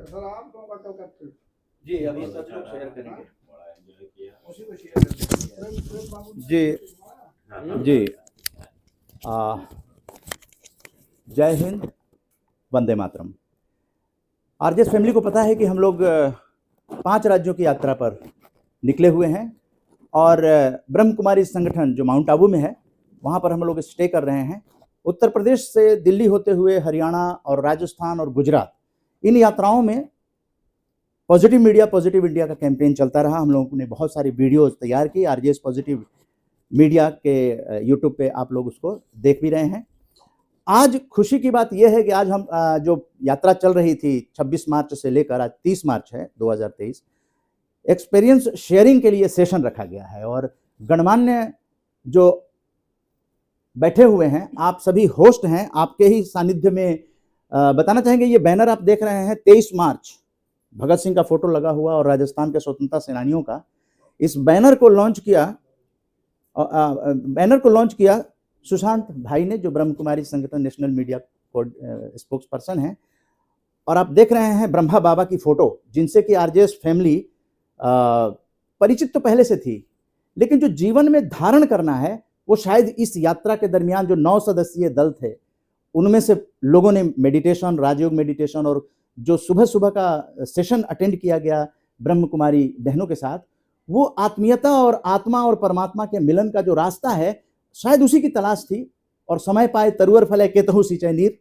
Sir आप लोगों का कल का ट्रिप जी अभी सब लोग शेयर करेंगे। बड़ा एंजॉय किया, उसी को शेयर करते जी जी जय हिंद, वंदे मातरम। आरजेएस फैमिली को पता है कि हम लोग 5 राज्यों की यात्रा पर निकले हुए हैं और ब्रह्म कुमारी संगठन जो माउंट आबू में है वहाँ पर हम लोग स्टे कर रहे हैं। उत्तर प्रदेश से दिल्ली होते हुए हरियाणा और राजस्थान और गुजरात, इन यात्राओं में पॉजिटिव मीडिया पॉजिटिव इंडिया का कैंपेन चलता रहा। हम लोगों ने बहुत सारी वीडियोस तैयार की। आरजेएस पॉजिटिव मीडिया के यूट्यूब पे आप लोग उसको देख भी रहे हैं। आज खुशी की बात यह है कि आज हम जो यात्रा चल रही थी 26 मार्च से लेकर आज 30 मार्च है 2023, एक्सपीरियंस शेयरिंग के लिए सेशन रखा गया है और गणमान्य जो बैठे हुए हैं, आप सभी होस्ट हैं, आपके ही सानिध्य में बताना चाहेंगे। ये बैनर आप देख रहे हैं 23 मार्च भगत सिंह का फोटो लगा हुआ और राजस्थान के स्वतंत्रता सेनानियों का। इस बैनर को लॉन्च किया सुशांत भाई ने, जो ब्रह्म कुमारी संगठन नेशनल मीडिया स्पोक्स पर्सन है। और आप देख रहे हैं ब्रह्मा बाबा की फोटो, जिनसे कि आरजेएस फैमिली परिचित तो पहले से थी, लेकिन जो जीवन में धारण करना है वो शायद इस यात्रा के दरमियान जो 9 सदस्यीय दल थे उनमें से लोगों ने मेडिटेशन, राजयोग मेडिटेशन और जो सुबह सुबह का सेशन अटेंड किया गया ब्रह्म कुमारी बहनों के साथ, वो आत्मीयता और आत्मा और परमात्मा के मिलन का जो रास्ता है शायद उसी की तलाश थी। और समय पाए तरुवर फले केतहु सिंचय नीर।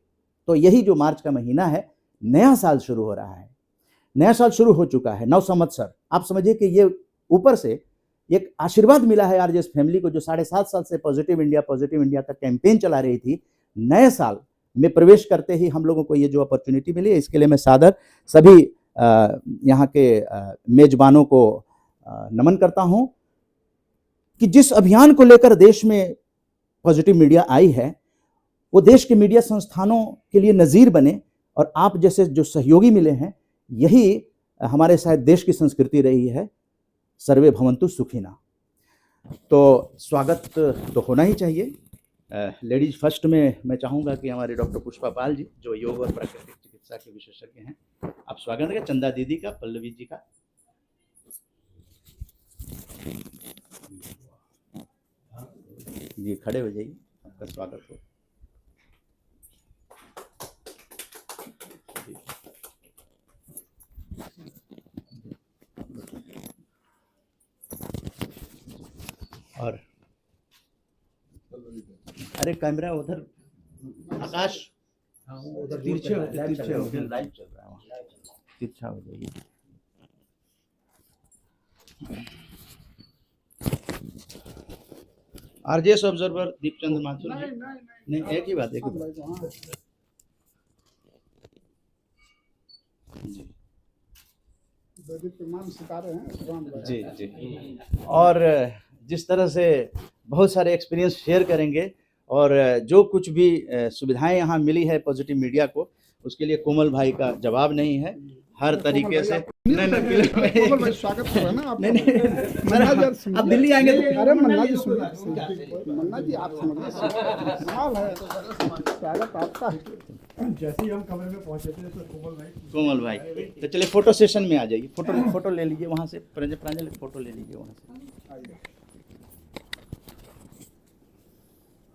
तो यही जो मार्च का महीना है, नया साल शुरू हो रहा है, नया साल शुरू हो चुका है, 9 संवत्सर। आप समझिए कि ये ऊपर से एक आशीर्वाद मिला है आरजेएस फैमिली को, जो 7.5 साल से पॉजिटिव इंडिया का कैंपेन चला रही थी। नए साल में प्रवेश करते ही हम लोगों को ये जो अपॉर्चुनिटी मिली, इसके लिए मैं सादर सभी यहाँ के मेजबानों को नमन करता हूँ कि जिस अभियान को लेकर देश में पॉजिटिव मीडिया आई है, वो देश के मीडिया संस्थानों के लिए नज़ीर बने और आप जैसे जो सहयोगी मिले हैं, यही हमारे शायद देश की संस्कृति रही है, सर्वे भवन्तु सुखिना। तो स्वागत तो होना ही चाहिए। लेडीज फर्स्ट में मैं चाहूँगा कि हमारे डॉक्टर पुष्पा पाल जी, जो योग और प्राकृतिक चिकित्सा के विशेषज्ञ हैं, आप स्वागत करें। चंदा दीदी का, पल्लवी जी का। जी खड़े हो जाइए, आपका स्वागत हो। और अरे कैमरा उधर, आकाश उधर तिरछे हो, लाइव चल रहा है वहाँ, तिरछा हो जाइए। आरजेएस ऑब्जर्वर दीपचंद माथुर जी। नहीं, एक ही बात, एक ही बात। जी जी। और जिस तरह से बहुत सारे एक्सपीरियंस शेयर करेंगे और जो कुछ भी सुविधाएं यहाँ मिली है पॉजिटिव मीडिया को, उसके लिए कोमल भाई का जवाब नहीं है। हर तरीके से कोमल भाई स्वागत कर रहे हैं ना आप। नहीं, आप दिल्ली आएंगे तो अरे मन्ना जी सुनिए, मन्ना जी आप समझिए, सवाल है, स्वागत आपका है। जैसे ही हम कमरे में पहुंचे थे तो कोमल भाई तो चलिए फोटो सेशन में आ जाइए। फोटो ले लीजिए वहाँ से, प्रांजल फोटो ले लीजिए वहाँ से।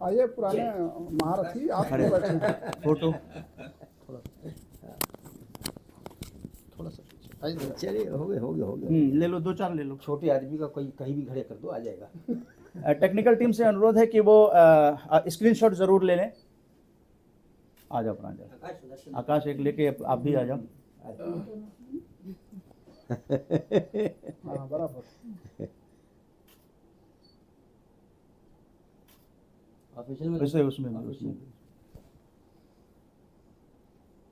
आइए पुराने महारथी, आप बैठे फोटो थोड़ा सा चलिए, हो गए। ले लो, 2-4 ले लो। छोटे आदमी का कोई कहीं भी खड़े कर दो, आ जाएगा। टेक्निकल टीम से अनुरोध है कि वो स्क्रीनशॉट जरूर ले लें। आ जाओ प्रांजल, आकाश एक लेके आप भी आ जाओ। बराबर। उसमें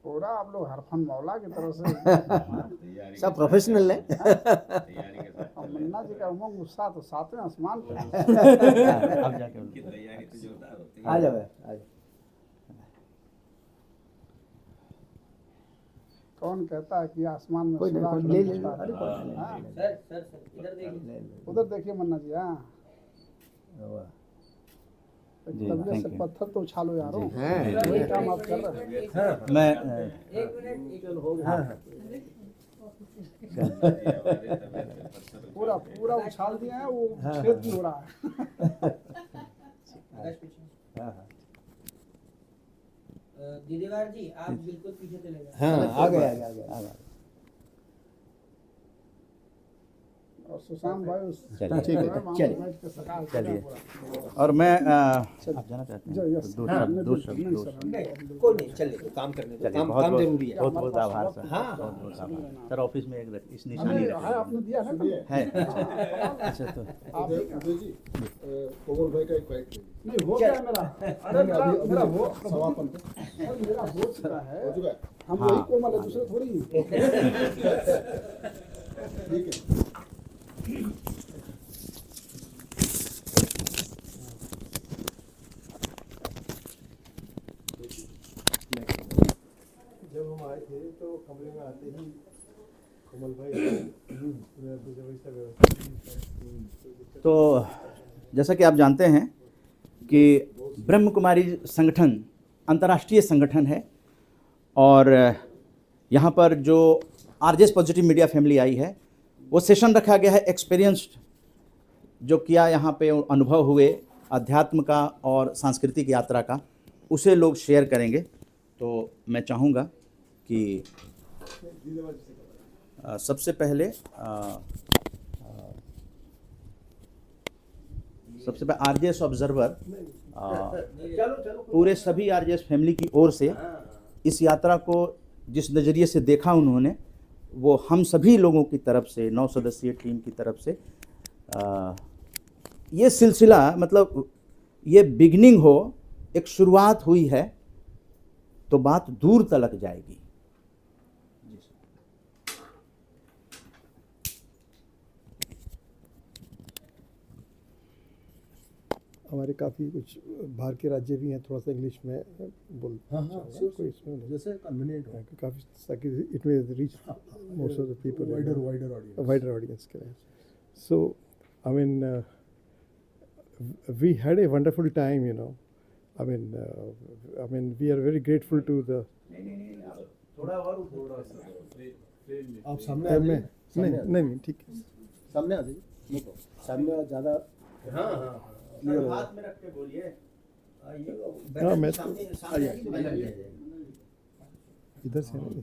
पूरा आप लोग हरफन मौला की तरफ से सब प्रोफेशनल है। मन्ना जी का उमंग गुस्सा तो 7वें आसमान पे। अब जाके उनकी तैयारी तो जोरदार होती है। आ जाओ। कौन कहता है कि आसमान में कोई सुराख ले नहीं होता? सर उधर देखिए मन्ना जी। हाँ जी, तबीयत thank से you. पत्थर तो उछालो यारो, हाँ वही काम आप कर रहे हैं। मैं पूरा पूरा उछाल दिया है, वो छेद भी हो रहा है। दीदीवार जी आप बिल्कुल पीछे चले जाए। हाँ आ गया और सुशांत भाई उस चलिए, ठीक है, वहाँ चलिए। बैठ के सकाल चलिए। पूरा। और मैं आप जाना चाहते जो हैं यस तो हाँ, दो शब्द नहीं कोई नहीं चले काम करने दो चलिए, काम बहुत काम बहुत जरूरी है बहुत बहुत आभार सर, हाँ, बहुत बहुत आभार सर। ऑफिस में एक इस हमें निशानी है आपने दिया है कल? है। अच्छा तो आप उदय जी कोमल भाई का एक बाइट नहीं हो गया मेरा, अरे मेरा हो समापन पे और मेरा हो चुका है, हो चुका है हम हाँ। वही कोमल है, दूसरे थोड़ी। ठीक है जब हम आए थे तो कमरे में आते ही कमल भाई तो जैसा कि आप जानते हैं कि ब्रह्म कुमारी संगठन अंतर्राष्ट्रीय संगठन है और यहाँ पर जो RJS positive media family I है वो सेशन रखा गया है एक्सपीरियंस्ड जो किया यहाँ पे अनुभव हुए अध्यात्म का और सांस्कृतिक यात्रा का, उसे लोग शेयर करेंगे। तो मैं चाहूँगा कि सबसे पहले आरजेएस ऑब्जर्वर पूरे सभी आरजेएस फैमिली की ओर से इस यात्रा को जिस नज़रिए से देखा उन्होंने, वो हम सभी लोगों की तरफ से 9 सदस्यीय टीम की तरफ से ये सिलसिला मतलब ये बिगनिंग हो, एक शुरुआत हुई है तो बात दूर तलक जाएगी। हमारे काफ़ी कुछ बाहर के राज्य भी हैं, थोड़ा सा इंग्लिश में बोल हाँ कोई इसमें नहीं। जैसे कन्वीनियंट हो काफ़ी ताकि इट में reach most of the people wider audience wider audience के लिए. So I mean we had a wonderful time, you know. I mean we are very grateful to the आप सामने आ मैं जाइए, नहीं ठीक है. सामने आ जाइए, सामने ज़्यादा हाथ में रख के बोलिए। हाँ मैं सामने इधर से नहीं.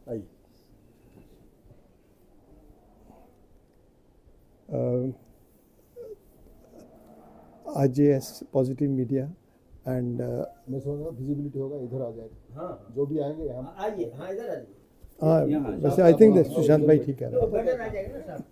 आइए RJS Positive Media and मैं समझ रहा विजिबिलिटी होगा, इधर आ जाएगा, हाँ जो भी आएंगे हम आइए हाँ इधर आइए वैसे आई थिंक सुशांत भाई ठीक है. बटन आ जाएगा ना साहब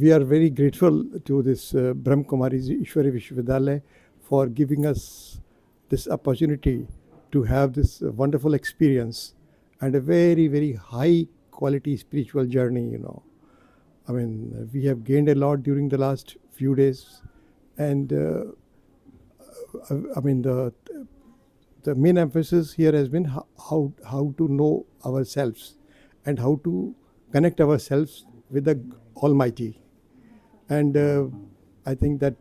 We are very grateful to this Brahm Kumari's Ishwari Vishwavidyalaya for giving us this opportunity to have this wonderful experience and a very, very high quality spiritual journey, you know. I mean, we have gained a lot during the last few days, and I mean, the main emphasis here has been how to know ourselves and how to connect ourselves with the Almighty. And I think that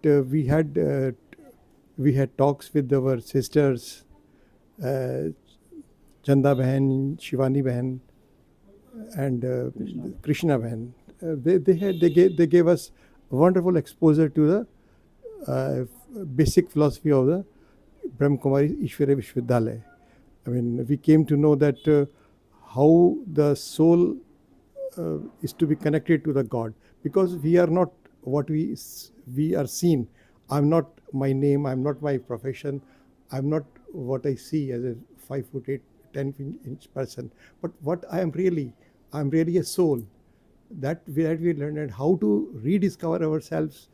we had talks with our sisters, Chanda Behan, Shivani Behan, and Krishna Behan. They gave us wonderful exposure to the basic philosophy of the Brahm Kumari Ishwari Vishwavidyalaya. I mean, we came to know that how the soul is to be connected to the God, because we are not what we are seen. I'm not my name, I'm not my profession, I'm not what I see as a 5'8", 10-inch person, but what I am really, I'm really a soul. That we learned, and how to rediscover ourselves,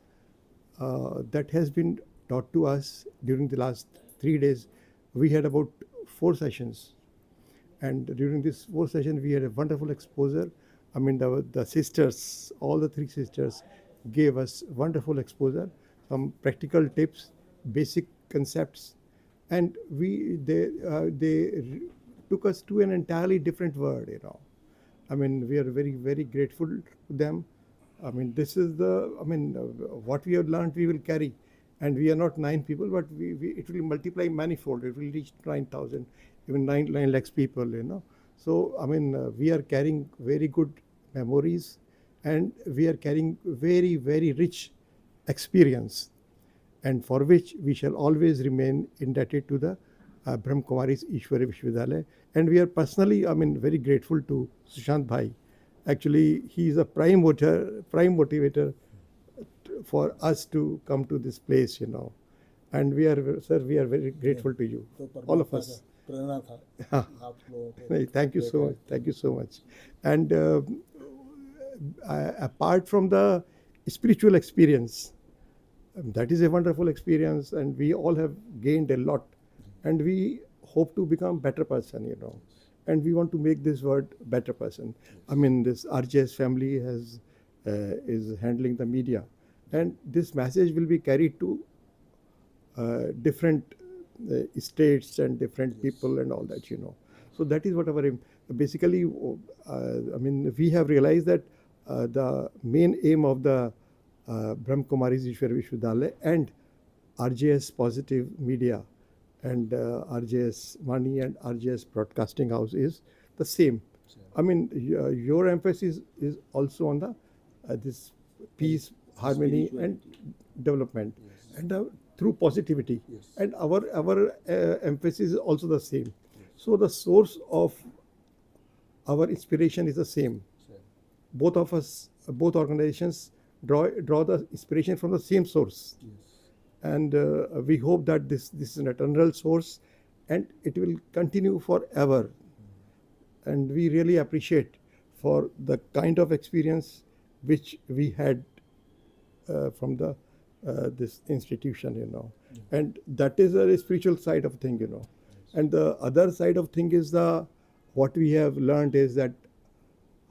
that has been taught to us during the last 3 days. We had about 4 sessions, and during this 4 sessions we had a wonderful exposure. I mean, the sisters, all the 3 sisters gave us wonderful exposure, some practical tips, basic concepts, and they took us to an entirely different world. I mean, we are very grateful to them. I mean, this is what we have learned we will carry, and we are not 9 people, but it will multiply manifold. It will reach 9,000, even 9 lakhs people. So I mean, we are carrying very good memories, and we are carrying very rich experience, and for which we shall always remain indebted to the Brahma Kumaris Ishwari Vishwavidyalaya. And we are personally, very grateful to Sushant Bhai. Actually, he is a prime motivator for us to come to this place, And we are very grateful to you, all of us. प्रेरणा था आप लोगों को। No, thank you so much. And apart from the spiritual experience, that is a wonderful experience, and we all have gained a lot, and we hope to become better person, and we want to make this world better person. I mean, this RJS family is handling the media, and this message will be carried to different states and different people and all that. So that is what our aim. Basically, we have realized that the main aim of the Brahma Kumaris Ishwari Vishwavidyalaya and RJS Positive Media and RJS Money and RJS Broadcasting House is the same. I mean, your emphasis is also on the this peace, harmony, and development, and through positivity. And our emphasis is also the same. So the source of our inspiration is the same. Both of us, both organizations draw the inspiration from the same source. And we hope that this is an eternal source, and it will continue forever. And we really appreciate for the kind of experience which we had from the this institution, and that is a spiritual side of thing, And the other side of thing is what we have learned is that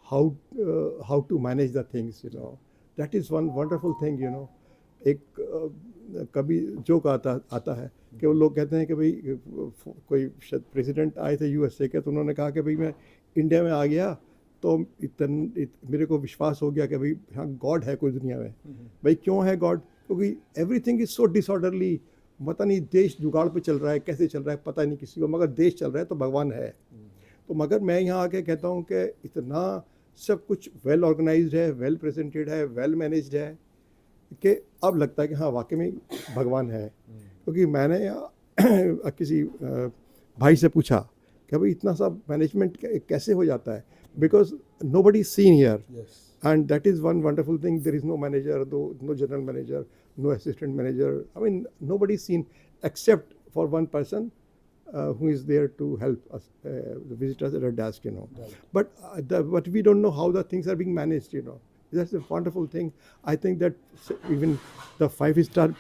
how to manage the things, That is one wonderful thing, एक कभी joke आता है कि वो लोग कहते हैं कि भाई कोई शायद प्रेसिडेंट आए थे यूएसए के, तो उन्होंने कहा कि भाई मैं इंडिया में आ गया तो मेरे को विश्वास हो गया कि भाई हाँ गॉड है कोई दुनिया में। भाई क्यों है गॉड? क्योंकि एवरीथिंग इज सो डिसऑर्डरली, पता नहीं देश जुगाड़ पे चल रहा है, कैसे चल रहा है पता नहीं किसी को, मगर देश चल रहा है तो भगवान है। तो मगर मैं यहाँ आके कहता हूँ कि इतना सब कुछ वेल ऑर्गेनाइज्ड है, वेल प्रेजेंटेड है, वेल मैनेज्ड है कि अब लगता है कि हाँ वाकई में भगवान है। क्योंकि मैंने किसी भाई से पूछा कि भाई इतना सा मैनेजमेंट कैसे हो जाता है, because nobody is seen here. Yes. And that is one wonderful thing. There is no manager, no general manager, no assistant manager. I mean, nobody is seen except for one person who is there to help us, the visitors at a desk, Right. But we don't know how the things are being managed, That's a wonderful thing. I think that even the 5-star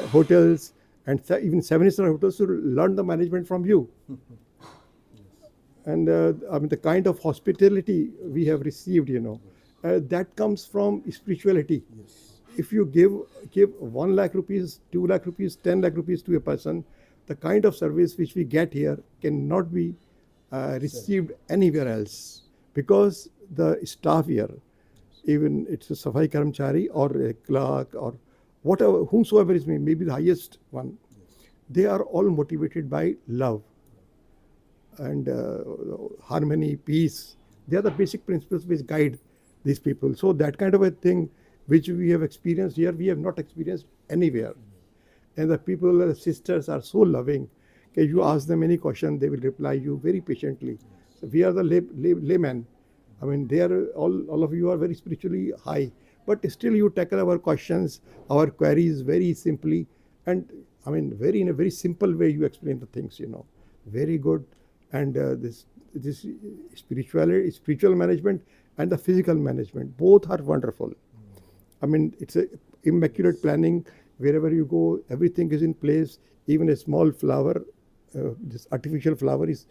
hotels and even 7-star hotels should learn the management from you. And the kind of hospitality we have received, that comes from spirituality. Yes. If you give 1 lakh rupees, 2 lakh rupees, 10 lakh rupees to a person, the kind of service which we get here cannot be received anywhere else, because the staff here, even it's a Safai Karamchari or a clerk or whatever, whomsoever is maybe the highest one, they are all motivated by love and harmony, peace. They are the basic principles which guide these people. So that kind of a thing which we have experienced here, we have not experienced anywhere. And the people, the sisters are so loving. Okay, you ask them any question, they will reply you very patiently. So we are the laymen. I mean, they are all of you are very spiritually high, but still you tackle our questions, our queries very simply, and I mean, in a very simple way you explain the things. Very good. And this spiritual management and the physical management, both are wonderful. I mean, it's a immaculate planning. Wherever you go, everything is in place. Even a small flower, this artificial flower is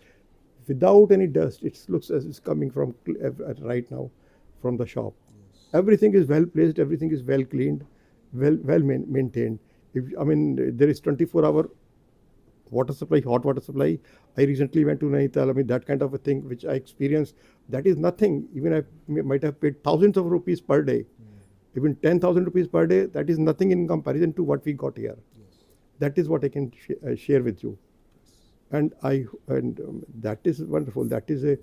without any dust. It looks as it's coming from right now from the shop. everything is well placed, everything is well cleaned, well maintained. There is 24-hour water supply, hot water supply. I recently went to Nainital. That kind of a thing which I experienced, that is nothing. Even I might have paid thousands of rupees per day, even 10,000 rupees per day. That is nothing in comparison to what we got here. That is what I can share with you, and that is wonderful. That is a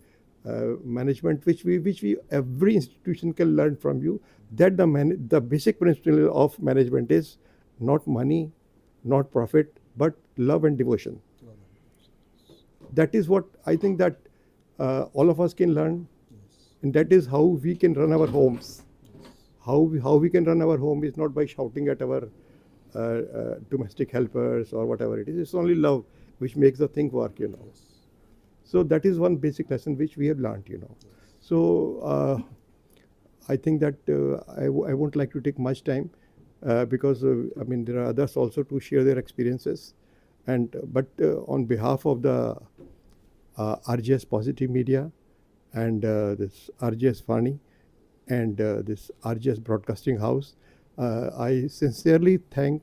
management which we every institution can learn from you. That the basic principle of management is not money, not profit, but love and devotion. That is what I think that all of us can learn, and that is how we can run our homes. How we can run our home is not by shouting at our domestic helpers or whatever it is. It's only love which makes the thing work, So that is one basic lesson which we have learned, So I think that I won't like to take much time because there are others also to share their experiences, but on behalf of the RGS Positive Media and this RGS Vani and this RGS Broadcasting House, I sincerely thank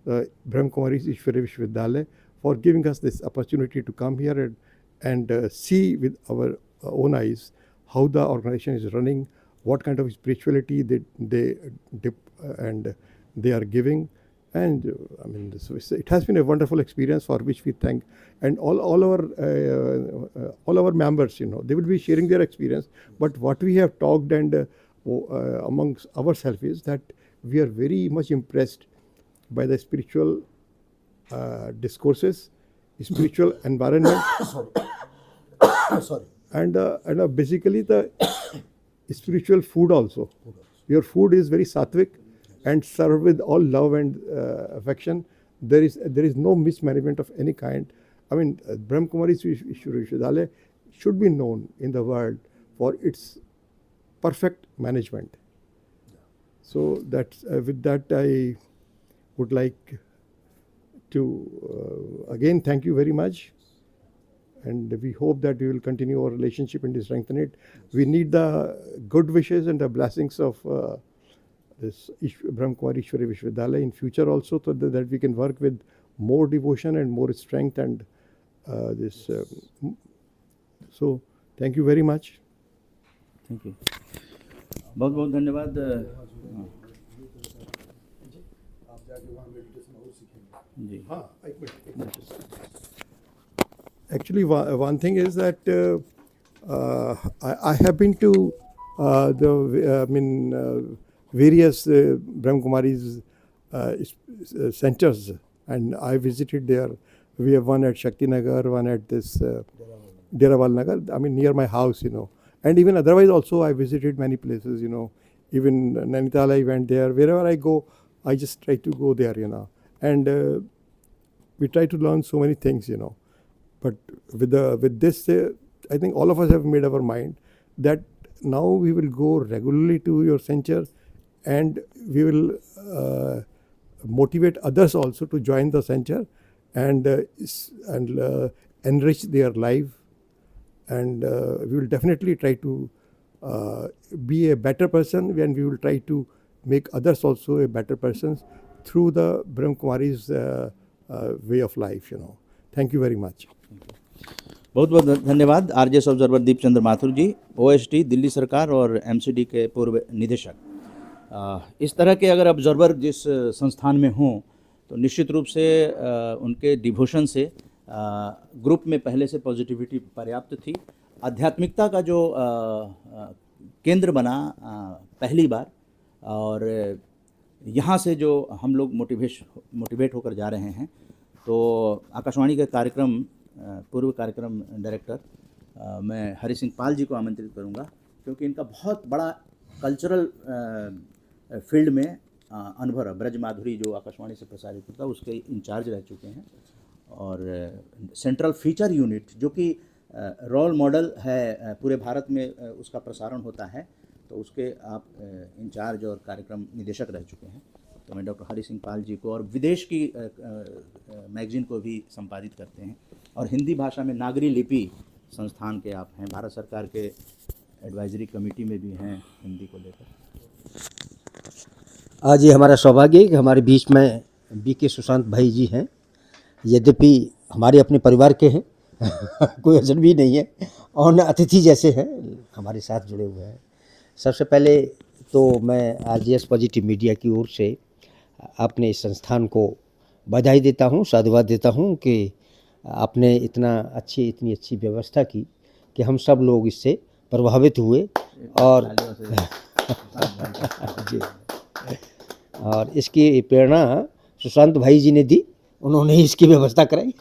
Brahma Kumaris Ishwari Vishwavidyalaya for giving us this opportunity to come here and see with our own eyes how the organization is running, what kind of spirituality they are giving, and it has been a wonderful experience for which we thank, and all our members, they will be sharing their experience. But what we have talked and amongst ourselves is that we are very much impressed by the spiritual discourses, spiritual environment, Sorry. and basically the spiritual food also. Your food is very sattvic and served with all love and affection. There is no mismanagement of any kind. Brahma Kumaris Ishwari Vishwavidyalaya should be known in the world for its perfect management. So that's with that I would like to again thank you very much, and we hope that we will continue our relationship and strengthen it. We need the good wishes and the blessings of this Brahma Kumaris Ishwari Vishwavidyalaya in future also, so that we can work with more devotion and more strength and this. So thank you very much. Thank you, बहुत बहुत धन्यवाद। जी Actually, one thing is that I have been to various Brahma Kumaris centers, and I visited there. We have one at Shakti Nagar, one at this Derawal Nagar, near my house, And even otherwise also I visited many places, Even Nainital I went there. Wherever I go, I just try to go there, And we try to learn so many things, But with this, I think all of us have made our mind that now we will go regularly to your center, and we will motivate others also to join the center and enrich their life. And we will definitely try to be a better person, and we will try to make others also a better persons through the Brahma Kumaris way of life, Thank you very much. बहुत बहुत धन्यवाद RJS observer दीप चंद्र माथुर जी, OST Delhi सरकार और MCD के पूर्व निदेशक। इस तरह के अगर ऑब्जर्वर जिस संस्थान में हों तो निश्चित रूप से उनके डिवोशन से ग्रुप में पहले से पॉजिटिविटी पर्याप्त थी। आध्यात्मिकता का जो केंद्र बना पहली बार, और यहाँ से जो हम लोग मोटिवेट होकर जा रहे हैं, तो आकाशवाणी के कार्यक्रम पूर्व कार्यक्रम डायरेक्टर मैं हरि सिंह पाल जी को आमंत्रित करूंगा, क्योंकि इनका बहुत बड़ा कल्चरल फील्ड में अनुभव है। ब्रज माधुरी जो आकाशवाणी से प्रसारित होता है उसके इंचार्ज रह चुके हैं, और सेंट्रल फीचर यूनिट जो कि रोल मॉडल है पूरे भारत में उसका प्रसारण होता है, तो उसके आप इंचार्ज और कार्यक्रम निदेशक रह चुके हैं। तो मैं डॉक्टर हरि सिंह पाल जी को, और विदेश की मैगजीन को भी संपादित करते हैं, और हिंदी भाषा में नागरी लिपि संस्थान के आप हैं, भारत सरकार के एडवाइजरी कमेटी में भी हैं हिंदी को लेकर। आज ये हमारा सौभाग्य है कि हमारे बीच में बीके सुशांत भाई जी हैं। यद्यपि हमारे अपने परिवार के हैं कोई अजनबी नहीं है और न अतिथि जैसे हैं, हमारे साथ जुड़े हुए हैं। सबसे पहले तो मैं आरजेएस पॉजिटिव मीडिया की ओर से अपने इस संस्थान को बधाई देता हूँ, साधुवाद देता हूँ कि आपने इतनी अच्छी व्यवस्था की कि हम सब लोग इससे प्रभावित हुए और जी, और इसकी प्रेरणा सुशांत भाई जी ने दी, उन्होंने ही इसकी व्यवस्था कराई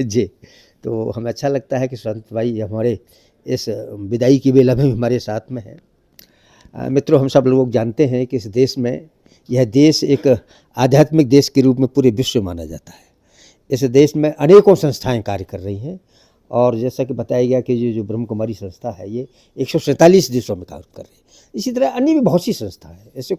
जी। तो हमें अच्छा लगता है कि सुशांत भाई हमारे इस विदाई की बेला में भी हमारे साथ में है। मित्रों, हम सब लोग जानते हैं कि इस देश में यह देश एक आध्यात्मिक देश के रूप में पूरे विश्व में माना जाता है। इस देश में अनेकों संस्थाएं कार्य कर रही हैं और जैसा कि बताया गया कि जो ब्रह्म कुमारी संस्था है ये 147 देशों में कार्य कर रही है। इसी तरह अन्य भी बहुत सी संस्थाएं हैं, ऐसे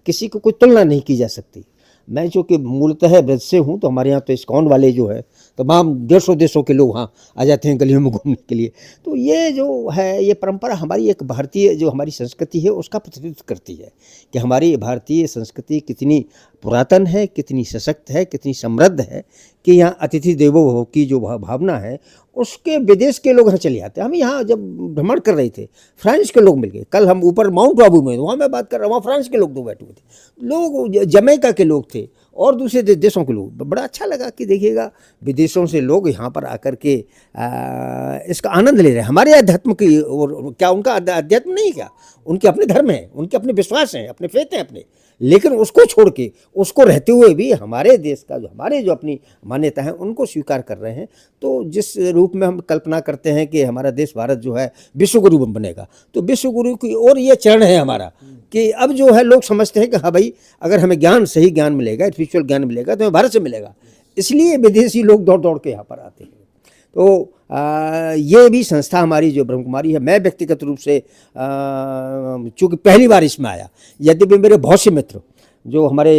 किसी को कोई तुलना नहीं की जा सकती। मैं जो कि मूलतः ब्रज से हूँ, तो हमारे यहाँ तो इस्कॉन वाले जो है तमाम 150 देशों के लोग वहाँ आ जाते हैं गलियों में घूमने के लिए। तो ये जो है ये परंपरा हमारी एक भारतीय जो हमारी संस्कृति है उसका प्रतिनिधित्व करती है कि हमारी भारतीय संस्कृति कितनी पुरातन है, कितनी सशक्त है, कितनी समृद्ध है कि यहाँ अतिथि देवो भव की जो भावना है उसके विदेश के लोग यहाँ चले आते हैं। हम यहाँ जब भ्रमण कर रहे थे, फ्रांस के लोग मिल गए। कल हम ऊपर माउंट आबू में, वहाँ मैं बात कर रहा हूँ, वहाँ फ्रांस के लोग तो बैठे हुए थे, लोग जमैका के लोग थे और दूसरे देशों के लोग। बड़ा अच्छा लगा कि देखिएगा विदेशों से लोग यहाँ पर आकर के इसका आनंद ले रहे हैं। हमारे अध्यात्म की और क्या उनका अध्यात्म नहीं, क्या उनके अपने धर्म हैं, उनके अपने विश्वास हैं, अपने फेथ हैं अपने, लेकिन उसको छोड़ के उसको रहते हुए भी हमारे देश का हमारे जो अपनी मान्यता है उनको स्वीकार कर रहे हैं। तो जिस रूप में हम कल्पना करते हैं कि हमारा देश भारत जो है विश्वगुरु बनेगा, तो विश्वगुरु की ओर ये चरण है हमारा कि अब जो है लोग समझते हैं कि हाँ भाई, अगर हमें सही ज्ञान मिलेगा, स्पिरिचुअल ज्ञान मिलेगा तो हमें भारत से मिलेगा। इसलिए विदेशी लोग दौड़ दौड़ के यहाँ पर आते हैं। तो ये भी संस्था हमारी जो ब्रह्म कुमारी है, मैं व्यक्तिगत रूप से चूँकि पहली बार इसमें आया, यद्यपि मेरे बहुत से मित्र जो हमारे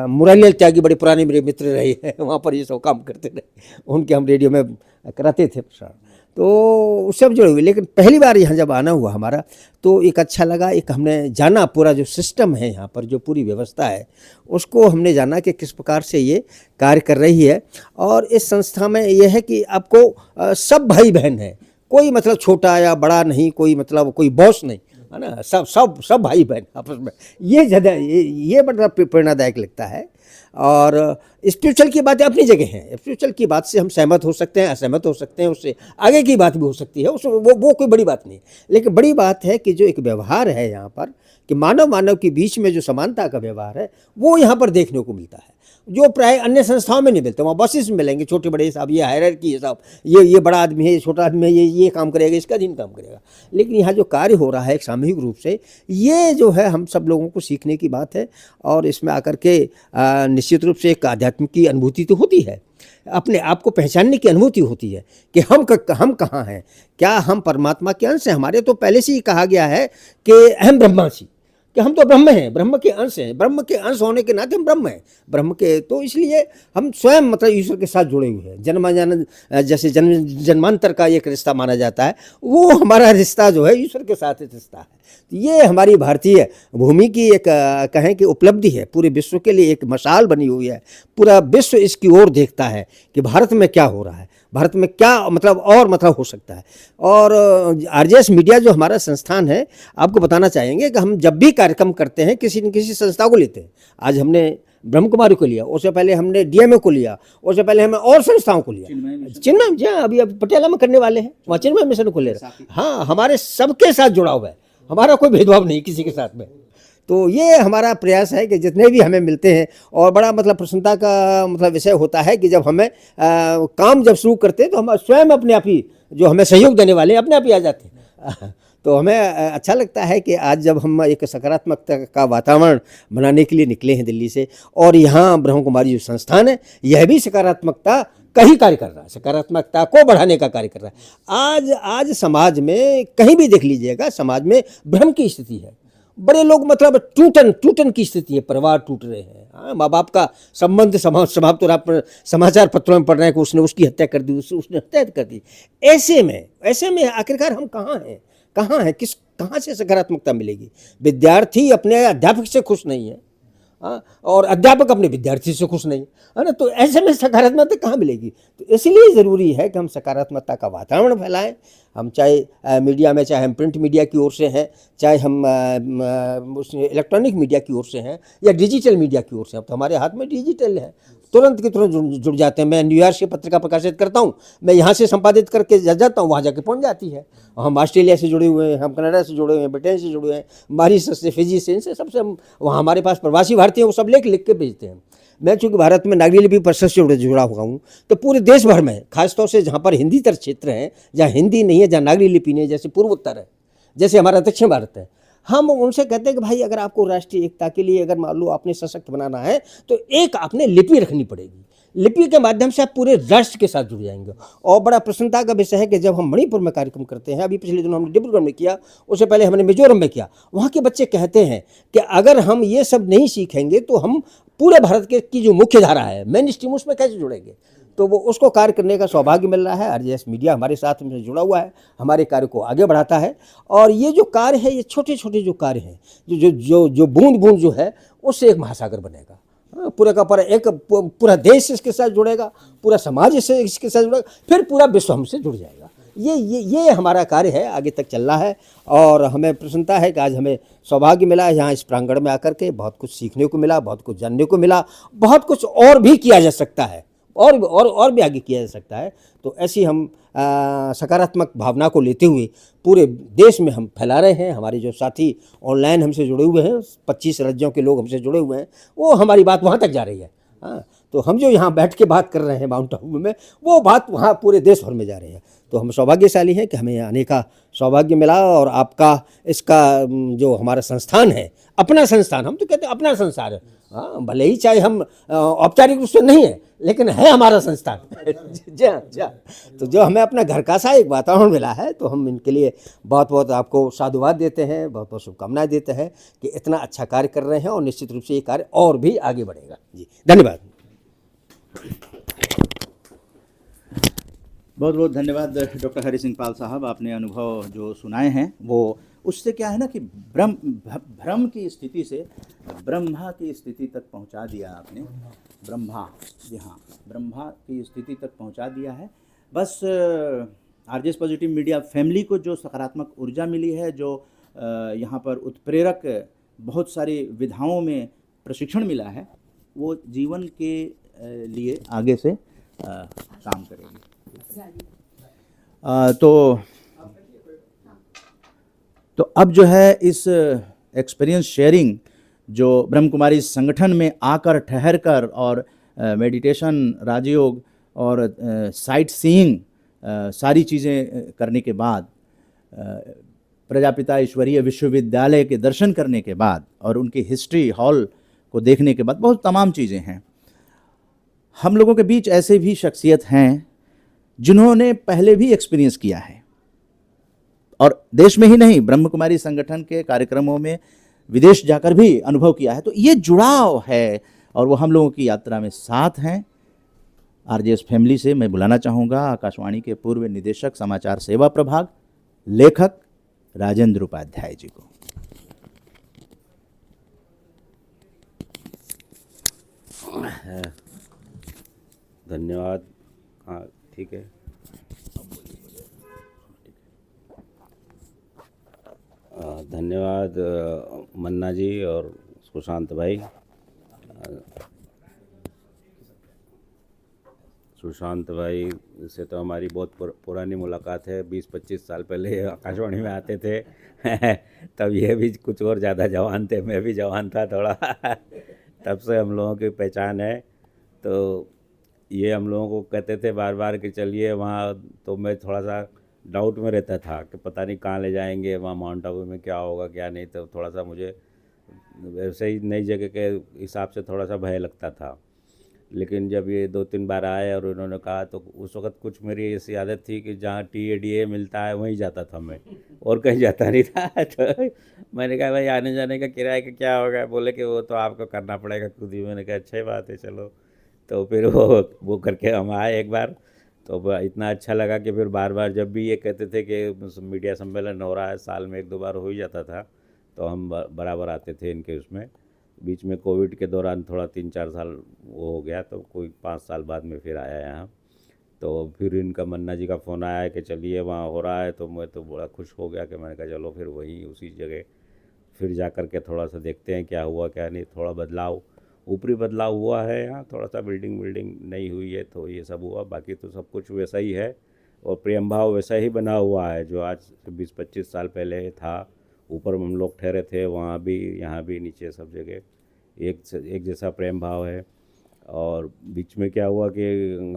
मुरलीलाल त्यागी बड़े पुराने मेरे मित्र रहे हैं, वहाँ पर ये सब काम करते रहे, उनके हम रेडियो में कराते थे प्रसारण, तो उस सब जुड़े हुए। लेकिन पहली बार यहाँ जब आना हुआ हमारा तो एक अच्छा लगा, एक हमने जाना पूरा जो सिस्टम है यहाँ पर, जो पूरी व्यवस्था है उसको हमने जाना कि किस प्रकार से ये कार्य कर रही है। और इस संस्था में ये है कि आपको सब भाई बहन है, कोई मतलब छोटा या बड़ा नहीं, कोई मतलब कोई बॉस नहीं, है ना, सब भाई बहन आपस में। ये ज़्यादा ये मतलब प्रेरणादायक लगता है। और स्पिरिचुअल की बातें अपनी जगह हैं, स्पिरिचुअल की बात से हम सहमत हो सकते हैं, असहमत हो सकते हैं, उससे आगे की बात भी हो सकती है, वो कोई बड़ी बात नहीं। लेकिन बड़ी बात है कि जो एक व्यवहार है यहाँ पर कि मानव के बीच में जो समानता का व्यवहार है वो यहाँ पर देखने को मिलता है, जो प्राय अन्य संस्थाओं में नहीं मिलते। वहाँ बॉसेस में मिलेंगे, छोटे बड़े साहब, ये हायरार्की है साहब, ये बड़ा आदमी है, ये छोटा आदमी है, ये काम करेगा, इसका अधीन काम करेगा। लेकिन यहाँ जो कार्य हो रहा है एक सामूहिक रूप से, ये जो है हम सब लोगों को सीखने की बात है। और इसमें आकर के निश्चित रूप से एक आध्यात्म की अनुभूति तो होती है, अपने आप को पहचानने की अनुभूति होती है कि हम कहाँ हैं, क्या हम परमात्मा के अंश हैं। हमारे तो पहले से ही कहा गया है कि अहम ब्रह्मासी, कि हम तो ब्रह्म हैं, ब्रह्म के अंश हैं, ब्रह्म के अंश होने के नाते हम ब्रह्म हैं, ब्रह्म के। तो इसलिए हम स्वयं मतलब ईश्वर के साथ जुड़े हुए हैं। जैसे जन्मांतर का एक रिश्ता माना जाता है, वो हमारा रिश्ता जो है ईश्वर के साथ रिश्ता है। तो ये हमारी भारतीय भूमि की एक कहें कि उपलब्धि है, पूरे विश्व के लिए एक मशाल बनी हुई है। पूरा विश्व इसकी ओर देखता है कि भारत में क्या हो रहा है, भारत में क्या मतलब और मतलब हो सकता है। और आरजेएस मीडिया जो हमारा संस्थान है, आपको बताना चाहेंगे कि हम जब भी कार्यक्रम करते हैं किसी न किसी संस्था को लेते हैं। आज हमने ब्रह्म कुमारी को लिया, उससे पहले हमने डीएमए को लिया, उससे पहले हमें और संस्थाओं को लिया। चिन्मय जी अभी पटियाला में करने वाले हैं, वहाँ चिन्मय मिशन को ले रहे हैं। हाँ, हमारे सबके साथ जुड़ा हुआ है, हमारा कोई भेदभाव नहीं किसी के साथ में। तो ये हमारा प्रयास है कि जितने भी हमें मिलते हैं, और बड़ा मतलब प्रसन्नता का मतलब विषय होता है कि जब हमें काम जब शुरू करते हैं तो हम स्वयं अपने आप ही जो हमें सहयोग देने वाले अपने आप ही आ जाते हैं। तो हमें अच्छा लगता है कि आज जब हम एक सकारात्मकता का वातावरण बनाने के लिए निकले हैं दिल्ली से, और यहाँ ब्रह्म कुमारी जो संस्थान है यह भी सकारात्मकता का ही कार्य कर रहा है, सकारात्मकता को बढ़ाने का कार्य कर रहा है। आज समाज में कहीं भी देख लीजिएगा, समाज में भ्रम की स्थिति है, बड़े लोग मतलब टूटन की स्थिति है, परिवार टूट रहे हैं। हाँ, माँ बाप का संबंध समाप्त तो आप समाचार पत्रों में पढ़ रहे हैं कि उसने उसकी हत्या कर दी, उसने हत्या कर दी। ऐसे में आखिरकार हम कहाँ हैं? कहाँ है, कहाँ से सकारात्मकता मिलेगी? विद्यार्थी अपने अध्यापक से खुश नहीं है, हाँ, और अध्यापक अपने विद्यार्थी से खुश नहीं है ना, तो ऐसे में सकारात्मकता कहाँ मिलेगी? तो इसलिए ज़रूरी है कि हम सकारात्मकता का वातावरण फैलाएं। हम चाहे मीडिया में, चाहे हम प्रिंट मीडिया की ओर से हैं, चाहे हम उस इलेक्ट्रॉनिक मीडिया की ओर से हैं या डिजिटल मीडिया की ओर से। अब तो हमारे हाथ में डिजिटल है, तुरंत के तुरंत जुड़ जाते हैं। मैं न्यूयॉर्क से पत्रिका प्रकाशित करता हूँ, मैं यहाँ से संपादित करके जाता हूँ, वहाँ जाके पहुँच जाती है। हम ऑस्ट्रेलिया से जुड़े हुए हैं, हम कनाडा से जुड़े हुए हैं, ब्रिटेन से जुड़े हुए हैं, मॉरिशस से, फिजी से, इनसे सबसे हम, वहाँ हमारे पास प्रवासी भारतीय हैं, वो सब लिख के भेजते हैं। मैं चूँकि भारत में नागरी लिपि परिषद से जुड़ा हुआ हूँ, तो पूरे देश भर में, खासतौर से जहाँ पर हिंदी तर क्षेत्र हैं, जहाँ हिंदी नहीं है, जहाँ नागरी लिपि नहीं है, जैसे पूर्वोत्तर है, जैसे हमारा दक्षिण भारत है, हम उनसे कहते हैं कि भाई अगर आपको राष्ट्रीय एकता के लिए अगर मान लो आपने सशक्त बनाना है तो एक आपने लिपि रखनी पड़ेगी। लिपि के माध्यम से आप पूरे राष्ट्र के साथ जुड़ जाएंगे। और बड़ा प्रसन्नता का विषय है कि जब हम मणिपुर में कार्यक्रम करते हैं, अभी पिछले दिनों हमने डिब्रूगढ़ में किया, उससे पहले हमने मिजोरम में किया, वहाँ के बच्चे कहते हैं कि अगर हम ये सब नहीं सीखेंगे तो हम पूरे भारत के की जो मुख्य धारा है, मेन स्ट्रीम, उसमें कैसे जुड़ेंगे? तो वो उसको कार्य करने का सौभाग्य मिल रहा है। आरजेएस मीडिया हमारे साथ में जुड़ा हुआ है, हमारे कार्य को आगे बढ़ाता है। और ये जो कार्य है, ये छोटे छोटे जो कार्य हैं, जो जो जो बूंद बूंद जो है, उससे एक महासागर बनेगा। पूरा का पूरा एक पूरा देश इसके साथ जुड़ेगा, पूरा समाज इसके साथ जुड़ेगा, फिर पूरा विश्व हमसे जुड़ जाएगा। ये हमारा कार्य है, आगे तक चल रहा है। और हमें प्रसन्नता है कि आज हमें सौभाग्य मिला है यहाँ इस प्रांगण में आकर के, बहुत कुछ सीखने को मिला, बहुत कुछ जानने को मिला, बहुत कुछ और भी किया जा सकता है, और भी आगे किया जा सकता है। तो ऐसी हम सकारात्मक भावना को लेते हुए पूरे देश में हम फैला रहे हैं। हमारे जो साथी ऑनलाइन हमसे जुड़े हुए हैं, 25 राज्यों के लोग हमसे जुड़े हुए हैं, वो हमारी बात वहाँ तक जा रही है। हाँ, तो हम जो यहाँ बैठ के बात कर रहे हैं माउंट आबू में, वो बात वहाँ पूरे देश भर में जा रही है। तो हम सौभाग्यशाली हैं कि हमें आने का सौभाग्य मिला। और आपका इसका जो हमारा संस्थान है, अपना संस्थान, हम तो कहते हैं अपना संस्थान है, हाँ, भले ही चाहे हम औपचारिक रूप से नहीं है, लेकिन है हमारा संस्थान। जी हाँ। तो जो हमें अपना घर का सा एक वातावरण मिला है, तो हम इनके लिए बहुत बहुत आपको साधुवाद देते हैं, बहुत बहुत शुभकामनाएं देते हैं कि इतना अच्छा कार्य कर रहे हैं, और निश्चित रूप से ये कार्य और भी आगे बढ़ेगा। जी, धन्यवाद। बहुत बहुत धन्यवाद डॉक्टर हरि सिंह पाल साहब। आपने अनुभव जो सुनाए हैं, वो उससे क्या है ना कि भ्रम की स्थिति से ब्रह्मा की स्थिति तक पहुंचा दिया आपने। ब्रह्मा, जी हाँ, ब्रह्मा की स्थिति तक पहुंचा दिया है। बस आरजेएस पॉजिटिव मीडिया फैमिली को जो सकारात्मक ऊर्जा मिली है, जो यहाँ पर उत्प्रेरक बहुत सारी विधाओं में प्रशिक्षण मिला है, वो जीवन के लिए आगे से काम करेगी। तो अब जो है इस एक्सपीरियंस शेयरिंग जो ब्रह्म कुमारी संगठन में आकर ठहर कर और मेडिटेशन, राजयोग और साइट सीइंग सारी चीज़ें करने के बाद, प्रजापिता ईश्वरीय विश्वविद्यालय के दर्शन करने के बाद और उनकी हिस्ट्री हॉल को देखने के बाद, बहुत तमाम चीज़ें हैं। हम लोगों के बीच ऐसे भी शख्सियत हैं जिन्होंने पहले भी एक्सपीरियंस किया है, और देश में ही नहीं, ब्रह्म कुमारी संगठन के कार्यक्रमों में विदेश जाकर भी अनुभव किया है। तो ये जुड़ाव है, और वो हम लोगों की यात्रा में साथ हैं। आरजेएस फैमिली से मैं बुलाना चाहूँगा आकाशवाणी के पूर्व निदेशक समाचार सेवा प्रभाग, लेखक राजेंद्र उपाध्याय जी को। धन्यवाद। हाँ, ठीक है। धन्यवाद मन्ना जी और सुशांत भाई। सुशांत भाई से तो हमारी बहुत पुरानी मुलाकात है। 20-25 साल पहले आकाशवाणी में आते थे तब ये भी कुछ और ज़्यादा जवान थे, मैं भी जवान था थोड़ा तब से हम लोगों की पहचान है। तो ये हम लोगों को कहते थे बार बार कि चलिए वहाँ, तो मैं थोड़ा सा डाउट में रहता था कि पता नहीं कहाँ ले जाएंगे, वहाँ माउंट आबू में क्या होगा क्या नहीं। तो थोड़ा सा मुझे वैसे ही नई जगह के हिसाब से थोड़ा सा भय लगता था। लेकिन जब ये 2-3 बार आए और उन्होंने कहा, तो उस वक्त कुछ मेरी ऐसी आदत थी कि जहाँ TADA मिलता है वहीं जाता था मैं, और कहीं जाता नहीं था। तो मैंने कहा भाई आने जाने का किराए का क्या होगा? बोले कि वो तो आपको करना पड़ेगा खुद ही। मैंने कहा अच्छी बात है, चलो। तो फिर वो करके हम आए एक बार। तो इतना अच्छा लगा कि फिर बार बार जब भी ये कहते थे कि मीडिया सम्मेलन हो रहा है, साल में 1-2 बार हो ही जाता था, तो हम बराबर आते थे इनके उसमें। बीच में कोविड के दौरान थोड़ा 3-4 साल वो हो गया, तो कोई 5 साल बाद में फिर आया यहाँ। तो फिर इनका मन्ना जी का फ़ोन आया कि चलिए वहाँ हो रहा है, तो मैं तो बड़ा खुश हो गया कि मैंने कहा चलो फिर वहीं उसी जगह फिर जा कर के थोड़ा सा देखते हैं क्या हुआ क्या नहीं। थोड़ा बदलाव, ऊपरी बदलाव हुआ है यहाँ, थोड़ा सा बिल्डिंग नहीं हुई है, तो ये सब हुआ, बाकी तो सब कुछ वैसा ही है और प्रेम भाव वैसा ही बना हुआ है जो आज 20-25 साल पहले था। ऊपर हम लोग ठहरे थे, वहाँ भी यहाँ भी नीचे सब जगह एक जैसा प्रेम भाव है। और बीच में क्या हुआ कि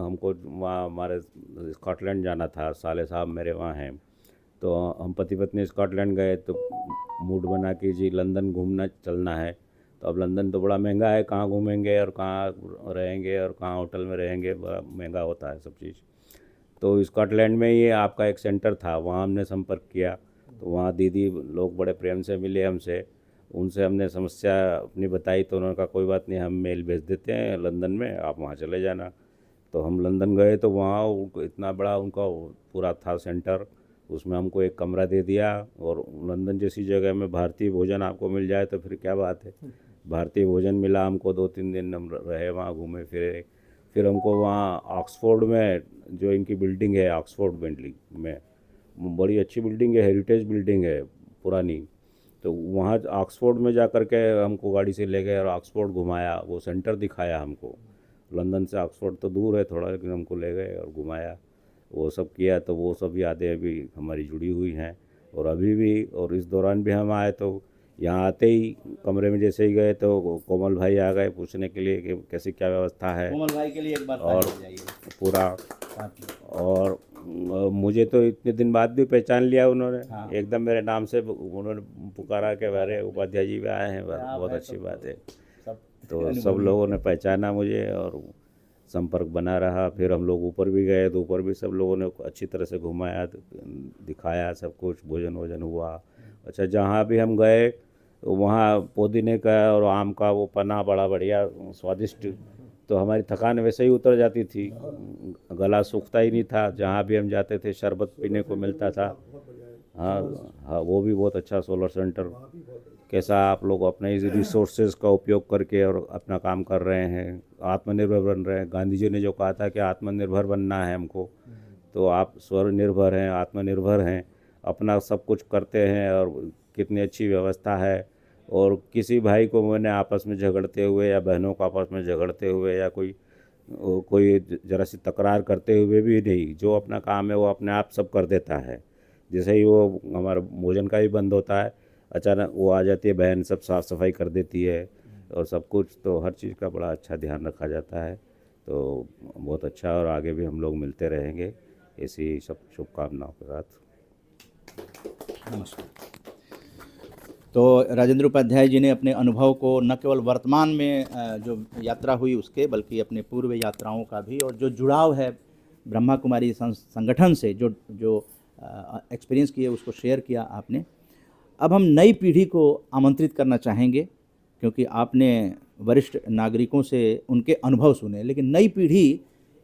हमको वहाँ हमारे स्कॉटलैंड जाना था, साले साहब मेरे वहाँ हैं, तो हम पति पत्नी स्कॉटलैंड गए, तो मूड बना कि जी लंदन घूमना चलना है। तो अब लंदन तो बड़ा महंगा है, कहाँ घूमेंगे और कहाँ रहेंगे और कहाँ होटल में रहेंगे, बड़ा महंगा होता है सब चीज़। तो स्कॉटलैंड में ये आपका एक सेंटर था, वहाँ हमने संपर्क किया, तो वहाँ दीदी लोग बड़े प्रेम से मिले हमसे, उनसे हमने समस्या अपनी बताई, तो उन्होंने कहा कोई बात नहीं, हम मेल भेज देते हैं लंदन में, आप वहाँ चले जाना। तो हम लंदन गए, तो वहाँ इतना बड़ा उनका पूरा था सेंटर, उसमें हमको एक कमरा दे दिया। और लंदन जैसी जगह में भारतीय भोजन आपको मिल जाए तो फिर क्या बात है। भारतीय भोजन मिला हमको, 2-3 दिन हम रहे वहाँ, घूमे फिरे। फिर हमको वहाँ ऑक्सफोर्ड में जो इनकी बिल्डिंग है, ऑक्सफोर्ड बिल्डिंग में बड़ी अच्छी बिल्डिंग है, हेरिटेज बिल्डिंग है पुरानी। तो वहाँ ऑक्सफोर्ड में जा कर के हमको गाड़ी से ले गए और ऑक्सफोर्ड घुमाया, वो सेंटर दिखाया हमको। लंदन से ऑक्सफोर्ड तो दूर है थोड़ा, लेकिन हमको ले गए और घुमाया, वो सब किया। तो वो सब यादें अभी हमारी जुड़ी हुई हैं और अभी भी। और इस दौरान भी हम आए तो यहाँ आते ही कमरे में जैसे ही गए तो कोमल भाई आ गए पूछने के लिए कि कैसी क्या व्यवस्था है कोमल भाई के लिए एक बार और ताली बजाइए। पूरा। और मुझे तो इतने दिन बाद भी पहचान लिया उन्होंने, हाँ। एकदम मेरे नाम से उन्होंने पुकारा के बारे उपाध्याय जी भी आए हैं, बहुत अच्छी बात है। सब तो सब लोगों ने पहचाना मुझे और संपर्क बना रहा। फिर हम लोग ऊपर भी गए, तो ऊपर भी सब लोगों ने अच्छी तरह से घुमाया, दिखाया सब कुछ, भोजन वोजन हुआ। अच्छा, जहाँ भी हम गए वहाँ पुदीने का और आम का वो पन्ना बड़ा बढ़िया स्वादिष्ट, तो हमारी थकान वैसे ही उतर जाती थी, गला सूखता ही नहीं था। जहाँ भी हम जाते थे शरबत पीने को मिलता था। हाँ हाँ, वो भी बहुत अच्छा सोलर सेंटर। कैसा आप लोग अपने इस रिसोर्सेज का उपयोग करके और अपना काम कर रहे हैं, आत्मनिर्भर बन रहे हैं। गांधी जी ने जो कहा था कि आत्मनिर्भर बनना है हमको, तो आप स्वनिर्भर हैं, आत्मनिर्भर हैं, अपना सब कुछ करते हैं और कितनी अच्छी व्यवस्था है। और किसी भाई को मैंने आपस में झगड़ते हुए या बहनों को आपस में झगड़ते हुए या कोई ज़रा सी तकरार करते हुए भी नहीं, जो अपना काम है वो अपने आप सब कर देता है। जैसे ही वो हमारा भोजन का भी बंद होता है, अचानक वो आ जाती है बहन, सब साफ़ सफाई कर देती है और सब कुछ। तो हर चीज़ का बड़ा अच्छा ध्यान रखा जाता है, तो बहुत अच्छा। और आगे भी हम लोग मिलते रहेंगे ऐसी सब शुभकामनाओं के साथ। नमस्कार। तो राजेंद्र उपाध्याय जी ने अपने अनुभव को न केवल वर्तमान में जो यात्रा हुई उसके, बल्कि अपने पूर्व यात्राओं का भी, और जो जुड़ाव है ब्रह्मा कुमारी संगठन से जो एक्सपीरियंस किए उसको शेयर किया आपने। अब हम नई पीढ़ी को आमंत्रित करना चाहेंगे, क्योंकि आपने वरिष्ठ नागरिकों से उनके अनुभव सुने, लेकिन नई पीढ़ी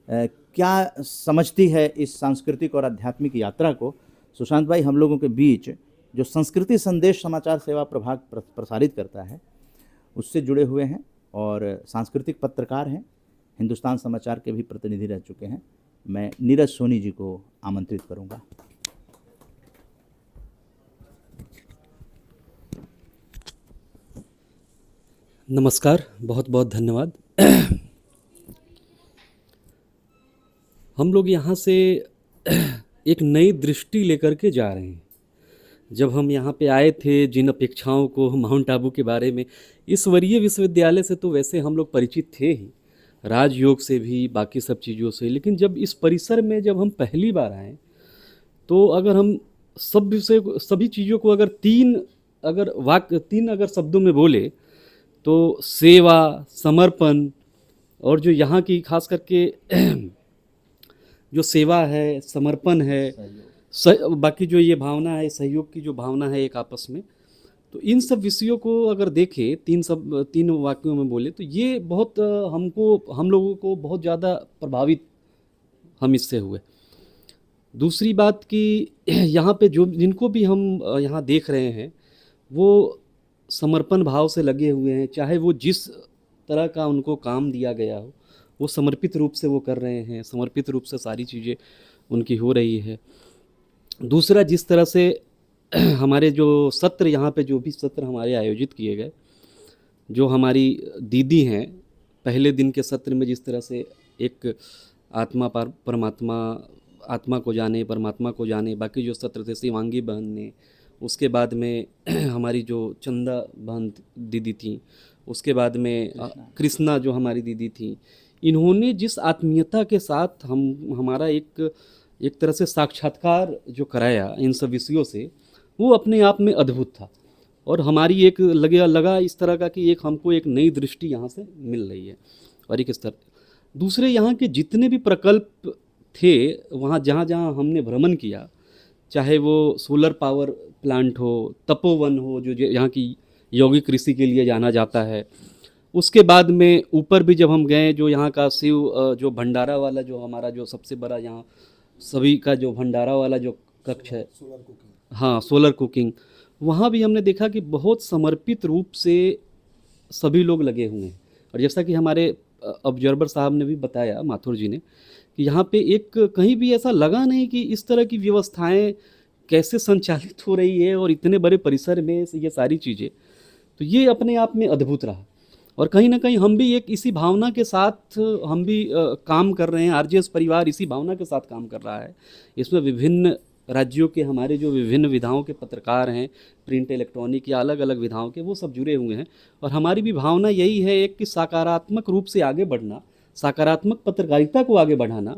क्या समझती है इस सांस्कृतिक और आध्यात्मिक यात्रा को। सुशांत भाई हम लोगों के बीच जो संस्कृति संदेश समाचार सेवा प्रभाग प्रसारित करता है उससे जुड़े हुए हैं और सांस्कृतिक पत्रकार हैं, हिंदुस्तान समाचार के भी प्रतिनिधि रह चुके हैं। मैं नीरज सोनी जी को आमंत्रित करूंगा। नमस्कार, बहुत बहुत धन्यवाद। हम लोग यहाँ से एक नई दृष्टि लेकर के जा रहे हैं। जब हम यहाँ पे आए थे, जिन अपेक्षाओं को माउंट आबू के बारे में, इस वरीय विश्वविद्यालय से तो वैसे हम लोग परिचित थे ही, राजयोग से भी, बाकी सब चीज़ों से, लेकिन जब इस परिसर में जब हम पहली बार आए तो अगर हम सभी चीज़ों को अगर तीन शब्दों में बोले तो सेवा, समर्पण और जो यहाँ की खास करके जो सेवा है, समर्पण है, बाकी जो ये भावना है, सहयोग की जो भावना है एक आपस में, तो इन सब विषयों को अगर देखें तीन वाक्यों में बोले तो ये बहुत हम लोगों को बहुत ज़्यादा प्रभावित हम इससे हुए। दूसरी बात कि यहाँ पे जो जिनको भी हम यहाँ देख रहे हैं वो समर्पण भाव से लगे हुए हैं, चाहे वो जिस तरह का उनको काम दिया गया हो वो समर्पित रूप से वो कर रहे हैं, समर्पित रूप से सारी चीज़ें उनकी हो रही है। दूसरा, जिस तरह से हमारे जो सत्र यहाँ पे जो भी सत्र हमारे आयोजित किए गए, जो हमारी दीदी हैं, पहले दिन के सत्र में जिस तरह से एक आत्मा परमात्मा, आत्मा को जाने परमात्मा को जाने, बाकी जो सत्र थे शिवांगी बहन ने, उसके बाद में हमारी जो चंदा बहन दीदी थी, उसके बाद में कृष्णा जो हमारी दीदी थी, इन्होंने जिस आत्मीयता के साथ हमारा एक तरह से साक्षात्कार जो कराया इन सब विषयों से, वो अपने आप में अद्भुत था। और हमारी एक लगा इस तरह का कि एक हमको एक नई दृष्टि यहाँ से मिल रही है। और एक स्तर दूसरे यहाँ के जितने भी प्रकल्प थे वहाँ जहाँ जहाँ हमने भ्रमण किया, चाहे वो सोलर पावर प्लांट हो, तपोवन हो जो यहाँ की यौगिक कृषि के लिए जाना जाता है, उसके बाद में ऊपर भी जब हम गए, जो यहाँ का शिव जो भंडारा वाला जो हमारा जो सबसे बड़ा यहाँ सभी का जो भंडारा वाला जो कक्ष है, हाँ सोलर कुकिंग, वहाँ भी हमने देखा कि बहुत समर्पित रूप से सभी लोग लगे हुए हैं। और जैसा कि हमारे ऑब्जर्वर साहब ने भी बताया, माथुर जी ने, कि यहाँ पे एक कहीं भी ऐसा लगा नहीं कि इस तरह की व्यवस्थाएं कैसे संचालित हो रही है और इतने बड़े परिसर में ये सारी चीज़ें, तो ये अपने आप में अद्भुत रहा। और कहीं ना कहीं हम भी एक इसी भावना के साथ हम भी काम कर रहे हैं। आरजेएस परिवार इसी भावना के साथ काम कर रहा है। इसमें विभिन्न राज्यों के हमारे जो विभिन्न विधाओं के पत्रकार हैं, प्रिंट इलेक्ट्रॉनिक या अलग अलग विधाओं के, वो सब जुड़े हुए हैं। और हमारी भी भावना यही है एक कि सकारात्मक रूप से आगे बढ़ना, सकारात्मक पत्रकारिता को आगे बढ़ाना,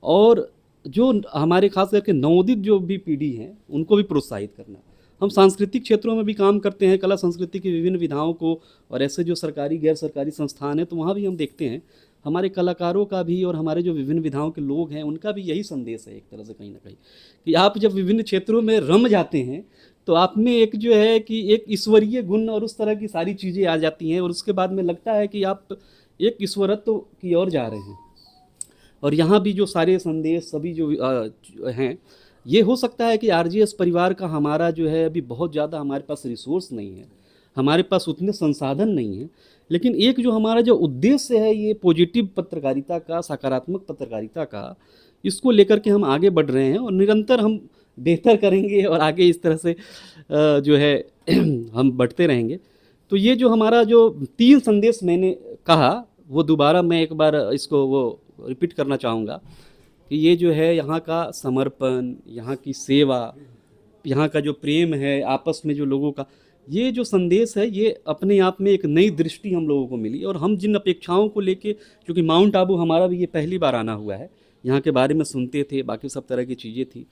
और जो हमारे खास करके नवोदित जो भी पीढ़ी है उनको भी प्रोत्साहित करना। हम सांस्कृतिक क्षेत्रों में भी काम करते हैं, कला संस्कृति की विभिन्न विधाओं को, और ऐसे जो सरकारी गैर सरकारी संस्थान हैं तो वहाँ भी हम देखते हैं हमारे कलाकारों का भी और हमारे जो विभिन्न विधाओं के लोग हैं उनका भी यही संदेश है एक तरह से कहीं ना कहीं, कि आप जब विभिन्न क्षेत्रों में रम जाते हैं तो आप में एक जो है कि एक ईश्वरीय गुण और उस तरह की सारी चीज़ें आ जाती हैं, और उसके बाद में लगता है कि आप एक ईश्वरत्व की ओर जा रहे हैं। और यहाँ भी जो सारे संदेश सभी जो हैं, ये हो सकता है कि आरजेएस परिवार का हमारा जो है अभी बहुत ज़्यादा हमारे पास रिसोर्स नहीं है, हमारे पास उतने संसाधन नहीं है, लेकिन एक जो हमारा जो उद्देश्य है ये पॉजिटिव पत्रकारिता का, सकारात्मक पत्रकारिता का, इसको लेकर के हम आगे बढ़ रहे हैं और निरंतर हम बेहतर करेंगे और आगे इस तरह से जो है हम बढ़ते रहेंगे। तो ये जो हमारा जो 3 संदेश मैंने कहा वो दोबारा मैं एक बार इसको वो रिपीट करना चाहूँगा कि ये जो है यहाँ का समर्पण, यहाँ की सेवा, यहाँ का जो प्रेम है आपस में जो लोगों का, ये जो संदेश है ये अपने आप में एक नई दृष्टि हम लोगों को मिली। और हम जिन अपेक्षाओं को लेके, क्योंकि माउंट आबू हमारा भी ये पहली बार आना हुआ है, यहाँ के बारे में सुनते थे, बाकी सब तरह की चीज़ें थी,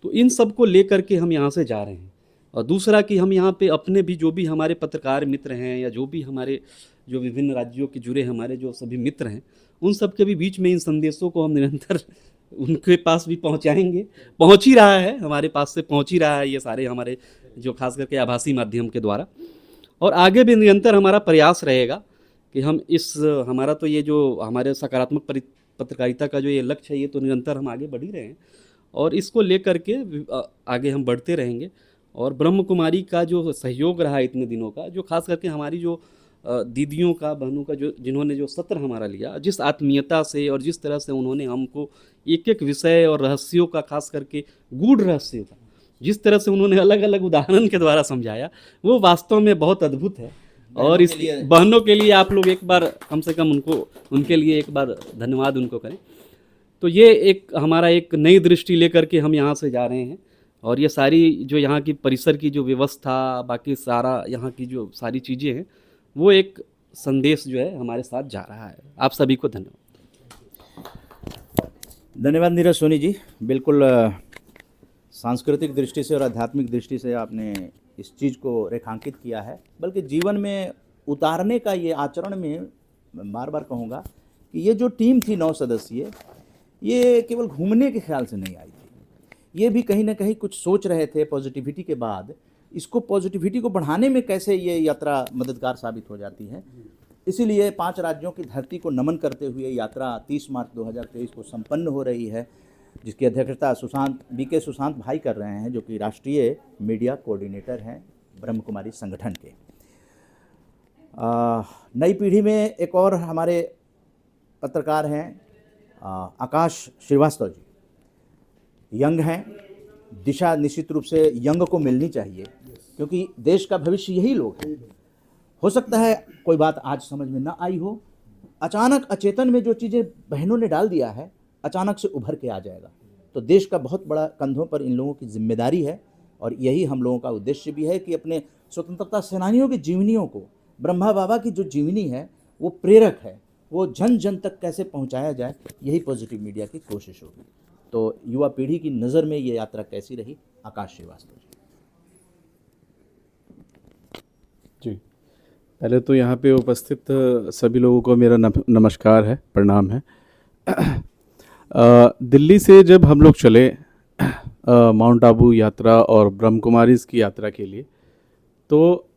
तो इन सब को लेकर के हम यहाँ से जा रहे हैं। और दूसरा कि हम यहाँ पे अपने भी जो भी हमारे पत्रकार मित्र हैं या जो भी हमारे जो विभिन्न राज्यों के जुड़े हमारे जो सभी मित्र हैं, उन सब के भी बीच में इन संदेशों को हम निरंतर उनके पास भी पहुँचाएंगे। पहुँच ही रहा है, हमारे पास से पहुँच ही रहा है ये सारे हमारे जो खास करके आभासी माध्यम के द्वारा, और आगे भी निरंतर हमारा प्रयास रहेगा कि हम इस हमारा तो ये जो हमारे सकारात्मक पत्रकारिता का जो ये लक्ष्य है ये तो निरंतर हम आगे बढ़ ही रहे हैं और इसको लेकर के आगे हम बढ़ते रहेंगे। और ब्रह्म कुमारी का जो सहयोग रहा इतने दिनों का, जो खास करके हमारी जो दीदियों का, बहनों का, जो जिन्होंने जो सत्र हमारा लिया, जिस आत्मीयता से और जिस तरह से उन्होंने हमको एक एक विषय और रहस्यों का, खास करके गूढ़ रहस्यों का जिस तरह से उन्होंने अलग अलग उदाहरण के द्वारा समझाया, वो वास्तव में बहुत अद्भुत है। और इस बहनों के लिए आप लोग एक बार कम से कम उनके लिए एक बार धन्यवाद उनको करें। तो ये एक हमारा एक नई दृष्टि लेकर के हम यहाँ से जा रहे हैं, और ये सारी जो यहाँ की परिसर की जो व्यवस्था, बाकी सारा यहाँ की जो सारी चीज़ें हैं, वो एक संदेश जो है हमारे साथ जा रहा है। आप सभी को धन्यवाद नीरज सोनी जी। बिल्कुल सांस्कृतिक दृष्टि से और आध्यात्मिक दृष्टि से आपने इस चीज़ को रेखांकित किया है, बल्कि जीवन में उतारने का ये आचरण में बार बार कहूँगा कि ये जो टीम थी 9 सदस्यीय, ये केवल घूमने के ख्याल से नहीं आई थी, ये भी कहीं ना कहीं कुछ सोच रहे थे पॉजिटिविटी के बाद, इसको पॉजिटिविटी को बढ़ाने में कैसे ये यात्रा मददगार साबित हो जाती है। इसीलिए 5 राज्यों की धरती को नमन करते हुए यात्रा 30 मार्च 2023 को संपन्न हो रही है, जिसकी अध्यक्षता बीके सुशांत भाई कर रहे हैं, जो कि राष्ट्रीय मीडिया कोऑर्डिनेटर हैं ब्रह्म कुमारी संगठन के। नई पीढ़ी में एक और हमारे पत्रकार हैं आकाश श्रीवास्तव जी। यंग हैं, दिशा निश्चित रूप से यंग को मिलनी चाहिए, क्योंकि देश का भविष्य यही लोग हैं। हो सकता है कोई बात आज समझ में ना आई हो, अचानक अचेतन में जो चीज़ें बहनों ने डाल दिया है अचानक से उभर के आ जाएगा। तो देश का बहुत बड़ा कंधों पर इन लोगों की जिम्मेदारी है, और यही हम लोगों का उद्देश्य भी है कि अपने स्वतंत्रता सेनानियों की जीवनियों को, ब्रह्मा बाबा की जो जीवनी है वो प्रेरक है, वो जन जन तक कैसे पहुंचाया जाए, यही पॉजिटिव मीडिया की कोशिश होगी। तो युवा पीढ़ी की नज़र में ये यात्रा कैसी रही, आकाश श्रीवास्तव जी। जी, पहले तो यहाँ पे उपस्थित सभी लोगों को मेरा नमस्कार है, प्रणाम है। दिल्ली से जब हम लोग चले माउंट आबू यात्रा और ब्रह्म कुमारीज की यात्रा के लिए, तो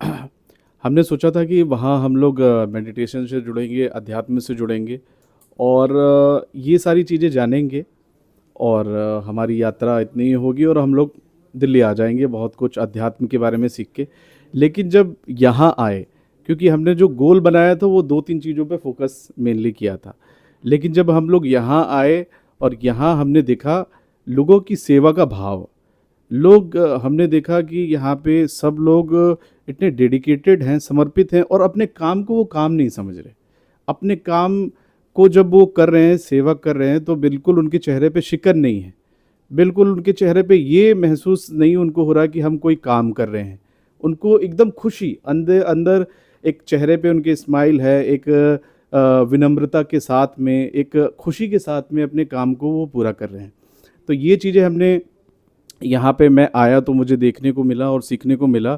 हमने सोचा था कि वहाँ हम लोग मेडिटेशन से जुड़ेंगे, अध्यात्म से जुड़ेंगे और ये सारी चीज़ें जानेंगे, और हमारी यात्रा इतनी ही होगी और हम लोग दिल्ली आ जाएंगे बहुत कुछ अध्यात्म के बारे में सीख के। लेकिन जब यहाँ आए, क्योंकि हमने जो गोल बनाया था वो 2-3 चीज़ों पे फोकस मेनली किया था, लेकिन जब हम लोग यहाँ आए और यहाँ हमने देखा लोगों की सेवा का भाव, हमने देखा कि यहाँ पे सब लोग इतने डेडिकेटेड हैं, समर्पित हैं, और अपने काम को वो काम नहीं समझ रहे। अपने काम को जब वो कर रहे हैं, सेवा कर रहे हैं, तो बिल्कुल उनके चेहरे पे शिकन नहीं है, बिल्कुल उनके चेहरे पे ये महसूस नहीं उनको हो रहा कि हम कोई काम कर रहे हैं। उनको एकदम खुशी, अंदर एक चेहरे पे उनके स्माइल है, एक विनम्रता के साथ में, एक खुशी के साथ में अपने काम को वो पूरा कर रहे हैं। तो ये चीज़ें हमने यहाँ पे मैं आया तो मुझे देखने को मिला और सीखने को मिला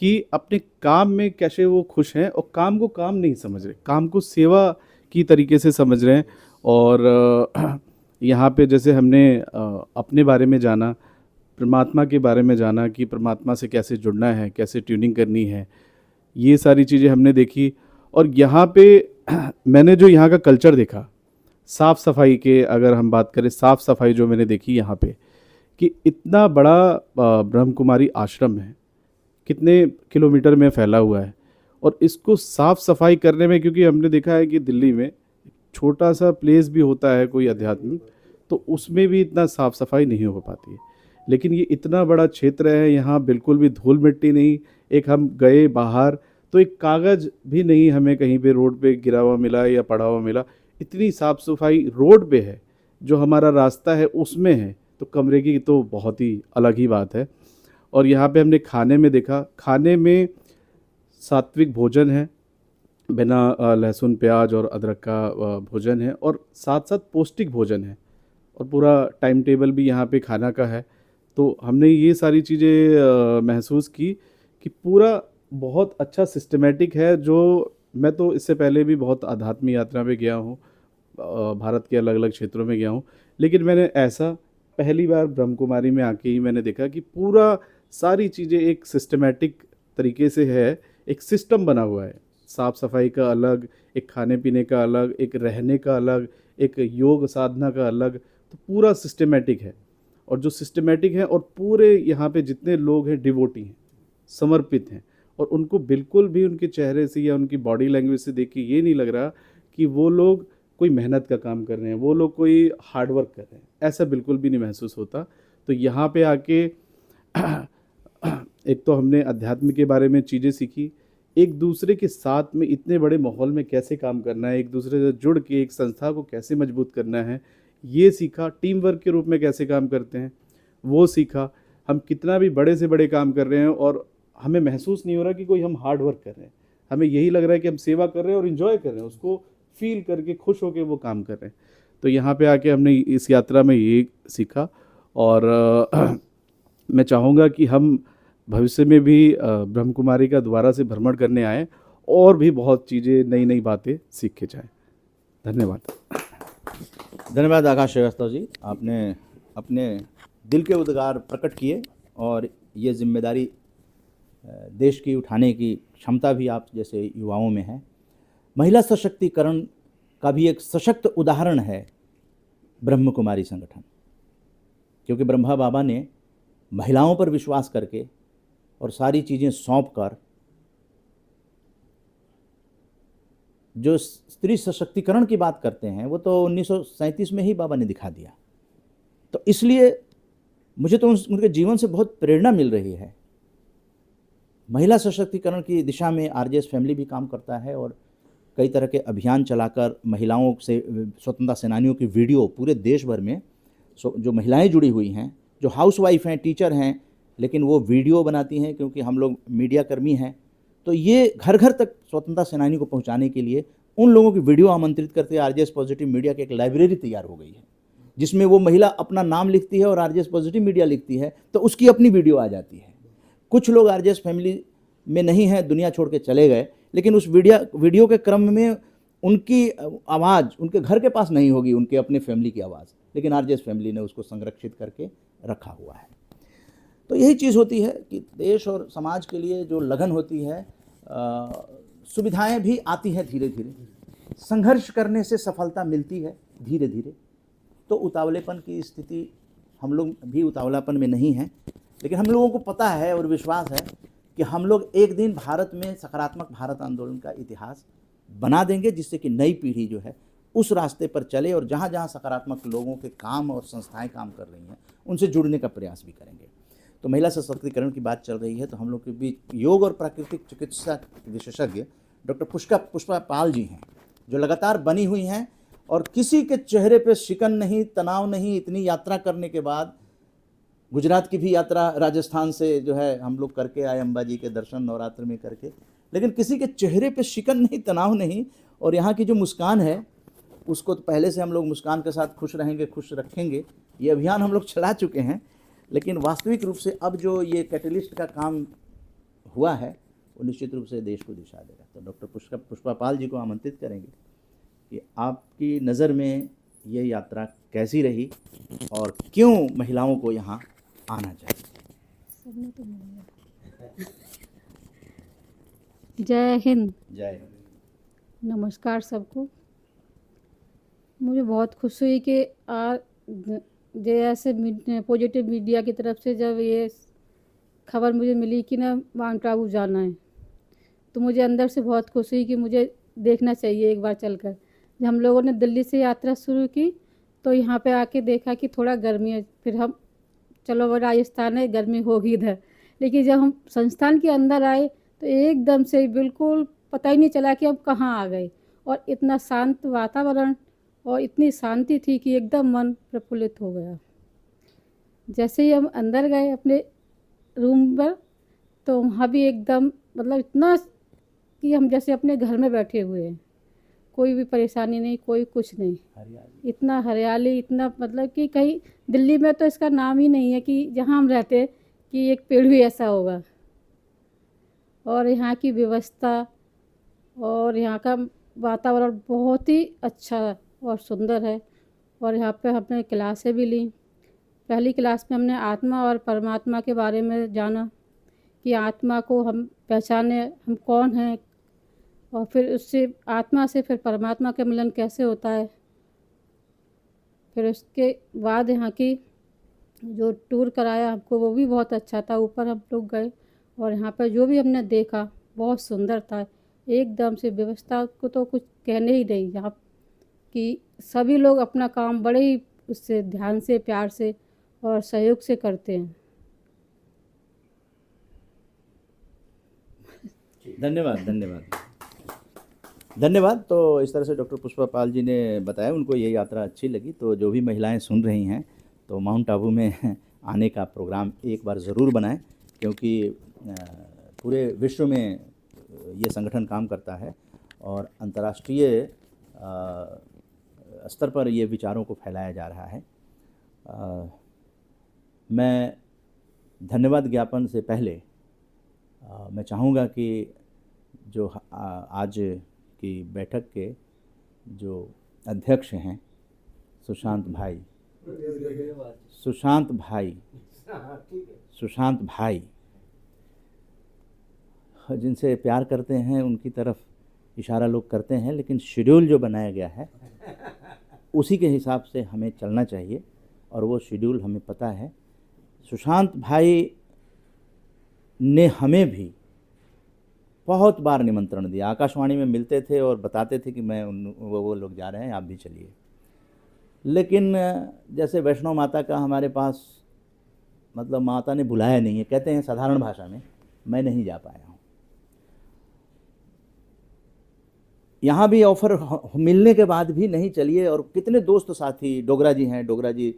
कि अपने काम में कैसे वो खुश हैं और काम को काम नहीं समझ रहे, काम को सेवा की तरीके से समझ रहे हैं। और यहाँ पे जैसे हमने अपने बारे में जाना, परमात्मा के बारे में जाना कि परमात्मा से कैसे जुड़ना है, कैसे ट्यूनिंग करनी है, ये सारी चीज़ें हमने देखी। और यहाँ पे मैंने जो यहाँ का कल्चर देखा, साफ़ सफाई के अगर हम बात करें, साफ़ सफाई जो मैंने देखी यहाँ पे, कि इतना बड़ा ब्रह्म कुमारी आश्रम है, कितने किलोमीटर में फैला हुआ है, और इसको साफ़ सफाई करने में, क्योंकि हमने देखा है कि दिल्ली में छोटा सा प्लेस भी होता है कोई अध्यात्म, तो उसमें भी इतना साफ़ सफाई नहीं हो पाती है। लेकिन ये इतना बड़ा क्षेत्र है, यहाँ बिल्कुल भी धूल मिट्टी नहीं। एक हम गए बाहर तो एक कागज़ भी नहीं हमें कहीं पे रोड पे गिरा हुआ मिला या पड़ा हुआ मिला। इतनी साफ़ सफाई रोड पे है, जो हमारा रास्ता है उसमें है, तो कमरे की तो बहुत ही अलग ही बात है। और यहाँ पे हमने खाने में देखा, खाने में सात्विक भोजन है, बिना लहसुन प्याज और अदरक का भोजन है, और साथ साथ पौष्टिक भोजन है, और पूरा टाइम टेबल भी यहाँ पे खाना का है। तो हमने ये सारी चीज़ें महसूस की कि पूरा बहुत अच्छा सिस्टमेटिक है। जो मैं तो इससे पहले भी बहुत आध्यात्मिक यात्रा पे गया हूँ, भारत के अलग अलग क्षेत्रों में गया हूँ, लेकिन मैंने ऐसा पहली बार ब्रह्म कुमारी में आके ही मैंने देखा कि पूरा सारी चीज़ें एक सिस्टमेटिक तरीके से है, एक सिस्टम बना हुआ है। साफ़ सफाई का अलग, एक खाने पीने का अलग, एक रहने का अलग, एक योग साधना का अलग, तो पूरा सिस्टमेटिक है। और जो सिस्टमेटिक है, और पूरे यहाँ पे जितने लोग हैं डिवोटी हैं, समर्पित हैं, और उनको बिल्कुल भी उनके चेहरे से या उनकी बॉडी लैंग्वेज से देख के ये नहीं लग रहा कि वो लोग कोई मेहनत का काम कर रहे हैं, वो लोग कोई हार्ड वर्क कर रहे हैं, ऐसा बिल्कुल भी नहीं महसूस होता। तो यहाँ पे आके एक तो हमने अध्यात्म के बारे में चीज़ें सीखी, एक दूसरे के साथ में इतने बड़े माहौल में कैसे काम करना है, एक दूसरे से जुड़ के एक संस्था को कैसे मजबूत करना है, ये सीखा। टीम वर्क के रूप में कैसे काम करते हैं वो सीखा। हम कितना भी बड़े से बड़े काम कर रहे हैं और हमें महसूस नहीं हो रहा कि कोई हम हार्ड वर्क कर रहे हैं, हमें यही लग रहा है कि हम सेवा कर रहे हैं और इन्जॉय कर रहे हैं, उसको फील करके खुश होकर वो काम कर रहे हैं। तो यहाँ पे आके हमने इस यात्रा में ये सीखा। और मैं चाहूँगा कि हम भविष्य में भी ब्रह्म कुमारी का दोबारा से भ्रमण करने आएँ और भी बहुत चीज़ें, नई नई बातें सीख के जाएँ। धन्यवाद। धन्यवाद आकाश श्रीवास्तव जी, आपने अपने दिल के उद्गार प्रकट किए, और ये जिम्मेदारी देश की उठाने की क्षमता भी आप जैसे युवाओं में है। महिला सशक्तिकरण का भी एक सशक्त उदाहरण है ब्रह्म कुमारी संगठन, क्योंकि ब्रह्मा बाबा ने महिलाओं पर विश्वास करके और सारी चीज़ें सौंप कर जो स्त्री सशक्तिकरण की बात करते हैं वो तो 1937 में ही बाबा ने दिखा दिया। तो इसलिए मुझे तो उनके जीवन से बहुत प्रेरणा मिल रही है। महिला सशक्तिकरण की दिशा में आरजेएस फैमिली भी काम करता है और कई तरह के अभियान चलाकर महिलाओं से, स्वतंत्रता सेनानियों की वीडियो पूरे देश भर में, जो महिलाएं जुड़ी हुई हैं, जो हाउसवाइफ हैं, टीचर हैं, लेकिन वो वीडियो बनाती हैं क्योंकि हम लोग मीडिया कर्मी हैं, तो ये घर घर तक स्वतंत्रता सेनानी को पहुंचाने के लिए उन लोगों की वीडियो आमंत्रित करते हैं। आरजेएस पॉजिटिव मीडिया की एक लाइब्रेरी तैयार हो गई है जिसमें वो महिला अपना नाम लिखती है और आरजेएस पॉजिटिव मीडिया लिखती है तो उसकी अपनी वीडियो आ जाती है। कुछ लोग आरजेएस फैमिली में नहीं हैं, दुनिया छोड़ के चले गए, लेकिन उस वीडियो के क्रम में उनकी आवाज़ उनके घर के पास नहीं होगी, उनके अपने फैमिली की आवाज़, लेकिन आरजेएस फैमिली ने उसको संरक्षित करके रखा हुआ है। तो यही चीज़ होती है कि देश और समाज के लिए जो लगन होती है, सुविधाएं भी आती हैं धीरे धीरे, संघर्ष करने से सफलता मिलती है धीरे धीरे। तो उतावलेपन की स्थिति, हम लोग भी उतावलापन में नहीं हैं, लेकिन हम लोगों को पता है और विश्वास है कि हम लोग एक दिन भारत में सकारात्मक भारत आंदोलन का इतिहास बना देंगे, जिससे कि नई पीढ़ी जो है उस रास्ते पर चले और जहाँ जहाँ सकारात्मक लोगों के काम और संस्थाएं काम कर रही हैं उनसे जुड़ने का प्रयास भी करेंगे। तो महिला सशक्तिकरण की बात चल रही है, तो हम लोग के बीच योग और प्राकृतिक चिकित्सा विशेषज्ञ डॉक्टर पुष्पा पाल जी हैं, जो लगातार बनी हुई हैं और किसी के चेहरे पे शिकन नहीं, तनाव नहीं। इतनी यात्रा करने के बाद, गुजरात की भी यात्रा राजस्थान से जो है हम लोग करके आए, अम्बा जी के दर्शन नवरात्र में करके, लेकिन किसी के चेहरे पे शिकन नहीं, तनाव नहीं। और यहाँ की जो मुस्कान है उसको तो पहले से हम लोग मुस्कान के साथ खुश रहेंगे, खुश रखेंगे, ये अभियान हम लोग चला चुके हैं। लेकिन वास्तविक रूप से अब जो ये कैटलिस्ट का काम हुआ है वो निश्चित रूप से देश को दिशा देगा। तो डॉक्टर पुष्पा पाल जी को आमंत्रित करेंगे कि आपकी नज़र में ये यात्रा कैसी रही और क्यों महिलाओं को यहाँ आना चाहिए। जय हिंद। जय। नमस्कार सबको। मुझे बहुत खुशी हुई कि जैसे पॉजिटिव मीडिया की तरफ से जब ये खबर मुझे मिली कि ना माउंट आबू जाना है, तो मुझे अंदर से बहुत खुशी हुई कि मुझे देखना चाहिए एक बार चलकर। जब हम लोगों ने दिल्ली से यात्रा शुरू की तो यहाँ पे आके देखा कि थोड़ा गर्मी है, फिर हम चलो वो राजस्थान है, गर्मी होगी इधर। लेकिन जब हम संस्थान के अंदर आए तो एकदम से बिल्कुल पता ही नहीं चला कि हम कहाँ आ गए, और इतना शांत वातावरण और इतनी शांति थी कि एकदम मन प्रफुल्लित हो गया। जैसे ही हम अंदर गए अपने रूम पर, तो वहाँ भी एकदम मतलब इतना कि हम जैसे अपने घर में बैठे हुए हैं, कोई भी परेशानी नहीं, कोई कुछ नहीं, इतना हरियाली, इतना मतलब कि कहीं दिल्ली में तो इसका नाम ही नहीं है कि जहाँ हम रहते कि एक पेड़ भी ऐसा होगा। और यहाँ की व्यवस्था और यहाँ का वातावरण बहुत ही अच्छा और सुंदर है। और यहाँ पे हमने क्लासें भी ली। पहली क्लास में हमने आत्मा और परमात्मा के बारे में जाना कि आत्मा को हम पहचाने, हम कौन हैं, और फिर उससे आत्मा से फिर परमात्मा का मिलन कैसे होता है। फिर उसके बाद यहाँ की जो टूर कराया हमको वो भी बहुत अच्छा था। ऊपर हम लोग गए और यहाँ पर जो भी हमने देखा बहुत सुंदर था। एकदम से व्यवस्था को तो कुछ कहने ही नहीं, यहाँ कि सभी लोग अपना काम बड़े ही उससे ध्यान से, प्यार से और सहयोग से करते हैं। धन्यवाद धन्यवाद धन्यवाद। तो इस तरह से डॉक्टर पुष्पा पाल जी ने बताया, उनको ये यात्रा अच्छी लगी। तो जो भी महिलाएं सुन रही हैं तो माउंट आबू में आने का प्रोग्राम एक बार ज़रूर बनाएं, क्योंकि पूरे विश्व में ये संगठन काम करता है और अंतर्राष्ट्रीय स्तर पर ये विचारों को फैलाया जा रहा है। मैं धन्यवाद ज्ञापन से पहले मैं चाहूँगा कि जो आज की बैठक के जो अध्यक्ष हैं सुशांत भाई जिनसे प्यार करते हैं, उनकी तरफ इशारा लोग करते हैं, लेकिन शेड्यूल जो बनाया गया है उसी के हिसाब से हमें चलना चाहिए, और वो शेड्यूल हमें पता है। सुशांत भाई ने हमें भी बहुत बार निमंत्रण दिया, आकाशवाणी में मिलते थे और बताते थे कि वो लोग जा रहे हैं, आप भी चलिए। लेकिन जैसे वैष्णो माता का हमारे पास मतलब माता ने बुलाया नहीं है, कहते हैं साधारण भाषा में, मैं नहीं जा पाया हूँ। यहाँ भी ऑफ़र मिलने के बाद भी नहीं चलिए, और कितने दोस्त साथी, डोगरा जी हैं, डोगरा जी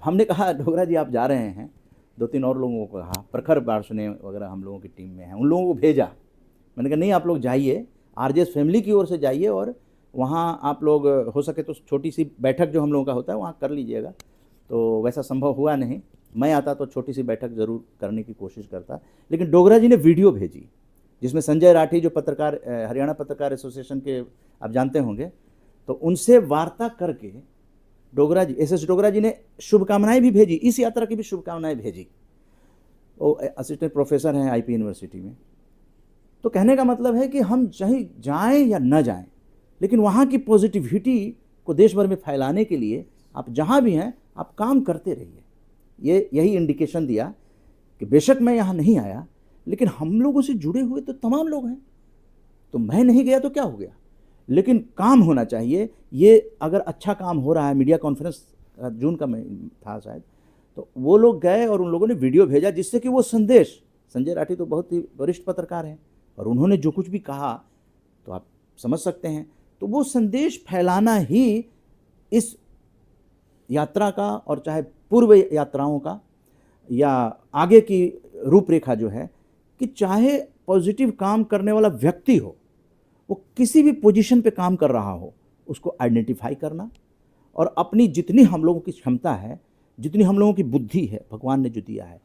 हमने कहा डोगरा जी आप जा रहे हैं, 2-3 और लोगों को कहा, प्रखर बार्सने वगैरह हम लोगों की टीम में हैं, उन लोगों को भेजा। मैंने कहा नहीं आप लोग जाइए, आरजेएस फैमिली की ओर से जाइए, और वहाँ आप लोग हो सके तो छोटी सी बैठक जो हम लोगों का होता है वहाँ कर लीजिएगा। तो वैसा संभव हुआ नहीं, मैं आता तो छोटी सी बैठक ज़रूर करने की कोशिश करता। लेकिन डोगरा जी ने वीडियो भेजी जिसमें संजय राठी जो पत्रकार, हरियाणा पत्रकार एसोसिएशन के आप जानते होंगे, तो उनसे वार्ता करके डोगरा जी, एसएस डोगरा जी ने शुभकामनाएं भी भेजी, इस यात्रा की भी शुभकामनाएं भेजी। वो असिस्टेंट प्रोफेसर हैं आईपी यूनिवर्सिटी में। तो कहने का मतलब है कि हम चाहे जाएं या न जाएं, लेकिन वहाँ की पॉजिटिविटी को देश भर में फैलाने के लिए आप जहाँ भी हैं आप काम करते रहिए। यही इंडिकेशन दिया कि बेशक मैं यहाँ नहीं आया, लेकिन हम लोगों से जुड़े हुए तो तमाम लोग हैं, तो मैं नहीं गया तो क्या हो गया, लेकिन काम होना चाहिए। ये अगर अच्छा काम हो रहा है, मीडिया कॉन्फ्रेंस जून का था शायद, तो वो लोग गए और उन लोगों ने वीडियो भेजा, जिससे कि वो संदेश, संजय राठी तो बहुत ही वरिष्ठ पत्रकार हैं और उन्होंने जो कुछ भी कहा तो आप समझ सकते हैं, तो वो संदेश फैलाना ही इस यात्रा का, और चाहे पूर्व यात्राओं का या आगे की रूपरेखा जो है, कि चाहे पॉजिटिव काम करने वाला व्यक्ति हो, वो किसी भी पोजीशन पे काम कर रहा हो, उसको आइडेंटिफाई करना, और अपनी जितनी हम लोगों की क्षमता है, जितनी हम लोगों की बुद्धि है, भगवान ने जो दिया है,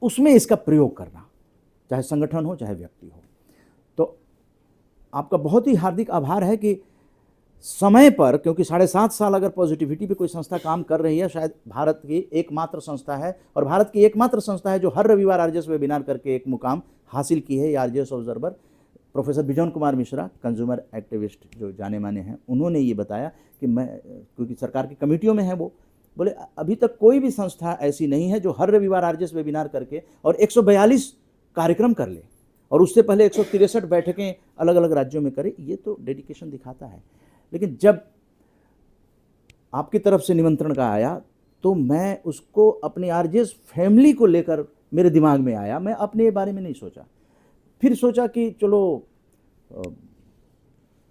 उसमें इसका प्रयोग करना, चाहे संगठन हो चाहे व्यक्ति हो। तो आपका बहुत ही हार्दिक आभार है कि समय पर, क्योंकि 7.5 साल अगर पॉजिटिविटी पे कोई संस्था काम कर रही है, शायद भारत की एकमात्र संस्था है, और भारत की एकमात्र संस्था है जो हर रविवार आरजेएस वेबिनार करके एक मुकाम हासिल की है, आरजेएस ऑब्जर्वर। प्रोफेसर बिजन कुमार मिश्रा, कंज्यूमर एक्टिविस्ट जो जाने माने हैं, उन्होंने ये बताया कि मैं, क्योंकि सरकार की कमेटियों में है, वो बोले अभी तक कोई भी संस्था ऐसी नहीं है जो हर रविवार आरजेएस वेबिनार करके और 142 कार्यक्रम कर ले, और उससे पहले 163 बैठकें अलग अलग राज्यों में करे। ये तो डेडिकेशन दिखाता है। लेकिन जब आपकी तरफ से निमंत्रण का आया, तो मैं उसको अपनी आरजेएस फैमिली को लेकर मेरे दिमाग में आया, मैं अपने बारे में नहीं सोचा। फिर सोचा कि चलो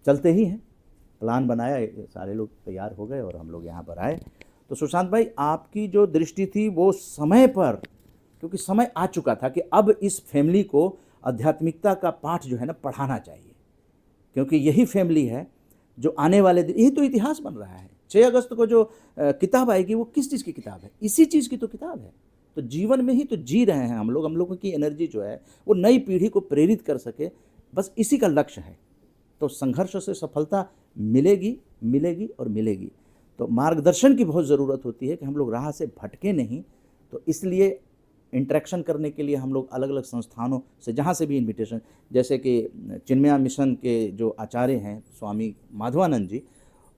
चलते ही हैं, प्लान बनाया, सारे लोग तैयार हो गए और हम लोग यहाँ पर आए। तो सुशांत भाई, आपकी जो दृष्टि थी वो समय पर, क्योंकि समय आ चुका था कि अब इस फैमिली को आध्यात्मिकता का पाठ जो है ना पढ़ाना चाहिए, क्योंकि यही फैमिली है जो आने वाले दिन, यही तो इतिहास बन रहा है। 6 अगस्त को जो किताब आएगी वो किस चीज़ की किताब है? इसी चीज़ की तो किताब है। तो जीवन में ही तो जी रहे हैं हम लोग, हम लोगों की एनर्जी जो है वो नई पीढ़ी को प्रेरित कर सके, बस इसी का लक्ष्य है। तो संघर्ष से सफलता मिलेगी, मिलेगी और मिलेगी। तो मार्गदर्शन की बहुत ज़रूरत होती है कि हम लोग राह से भटके नहीं। तो इसलिए इंटरेक्शन करने के लिए हम लोग अलग अलग संस्थानों से, जहाँ से भी इनविटेशन, जैसे कि चिन्मया मिशन के जो आचार्य हैं स्वामी माधवानंद जी,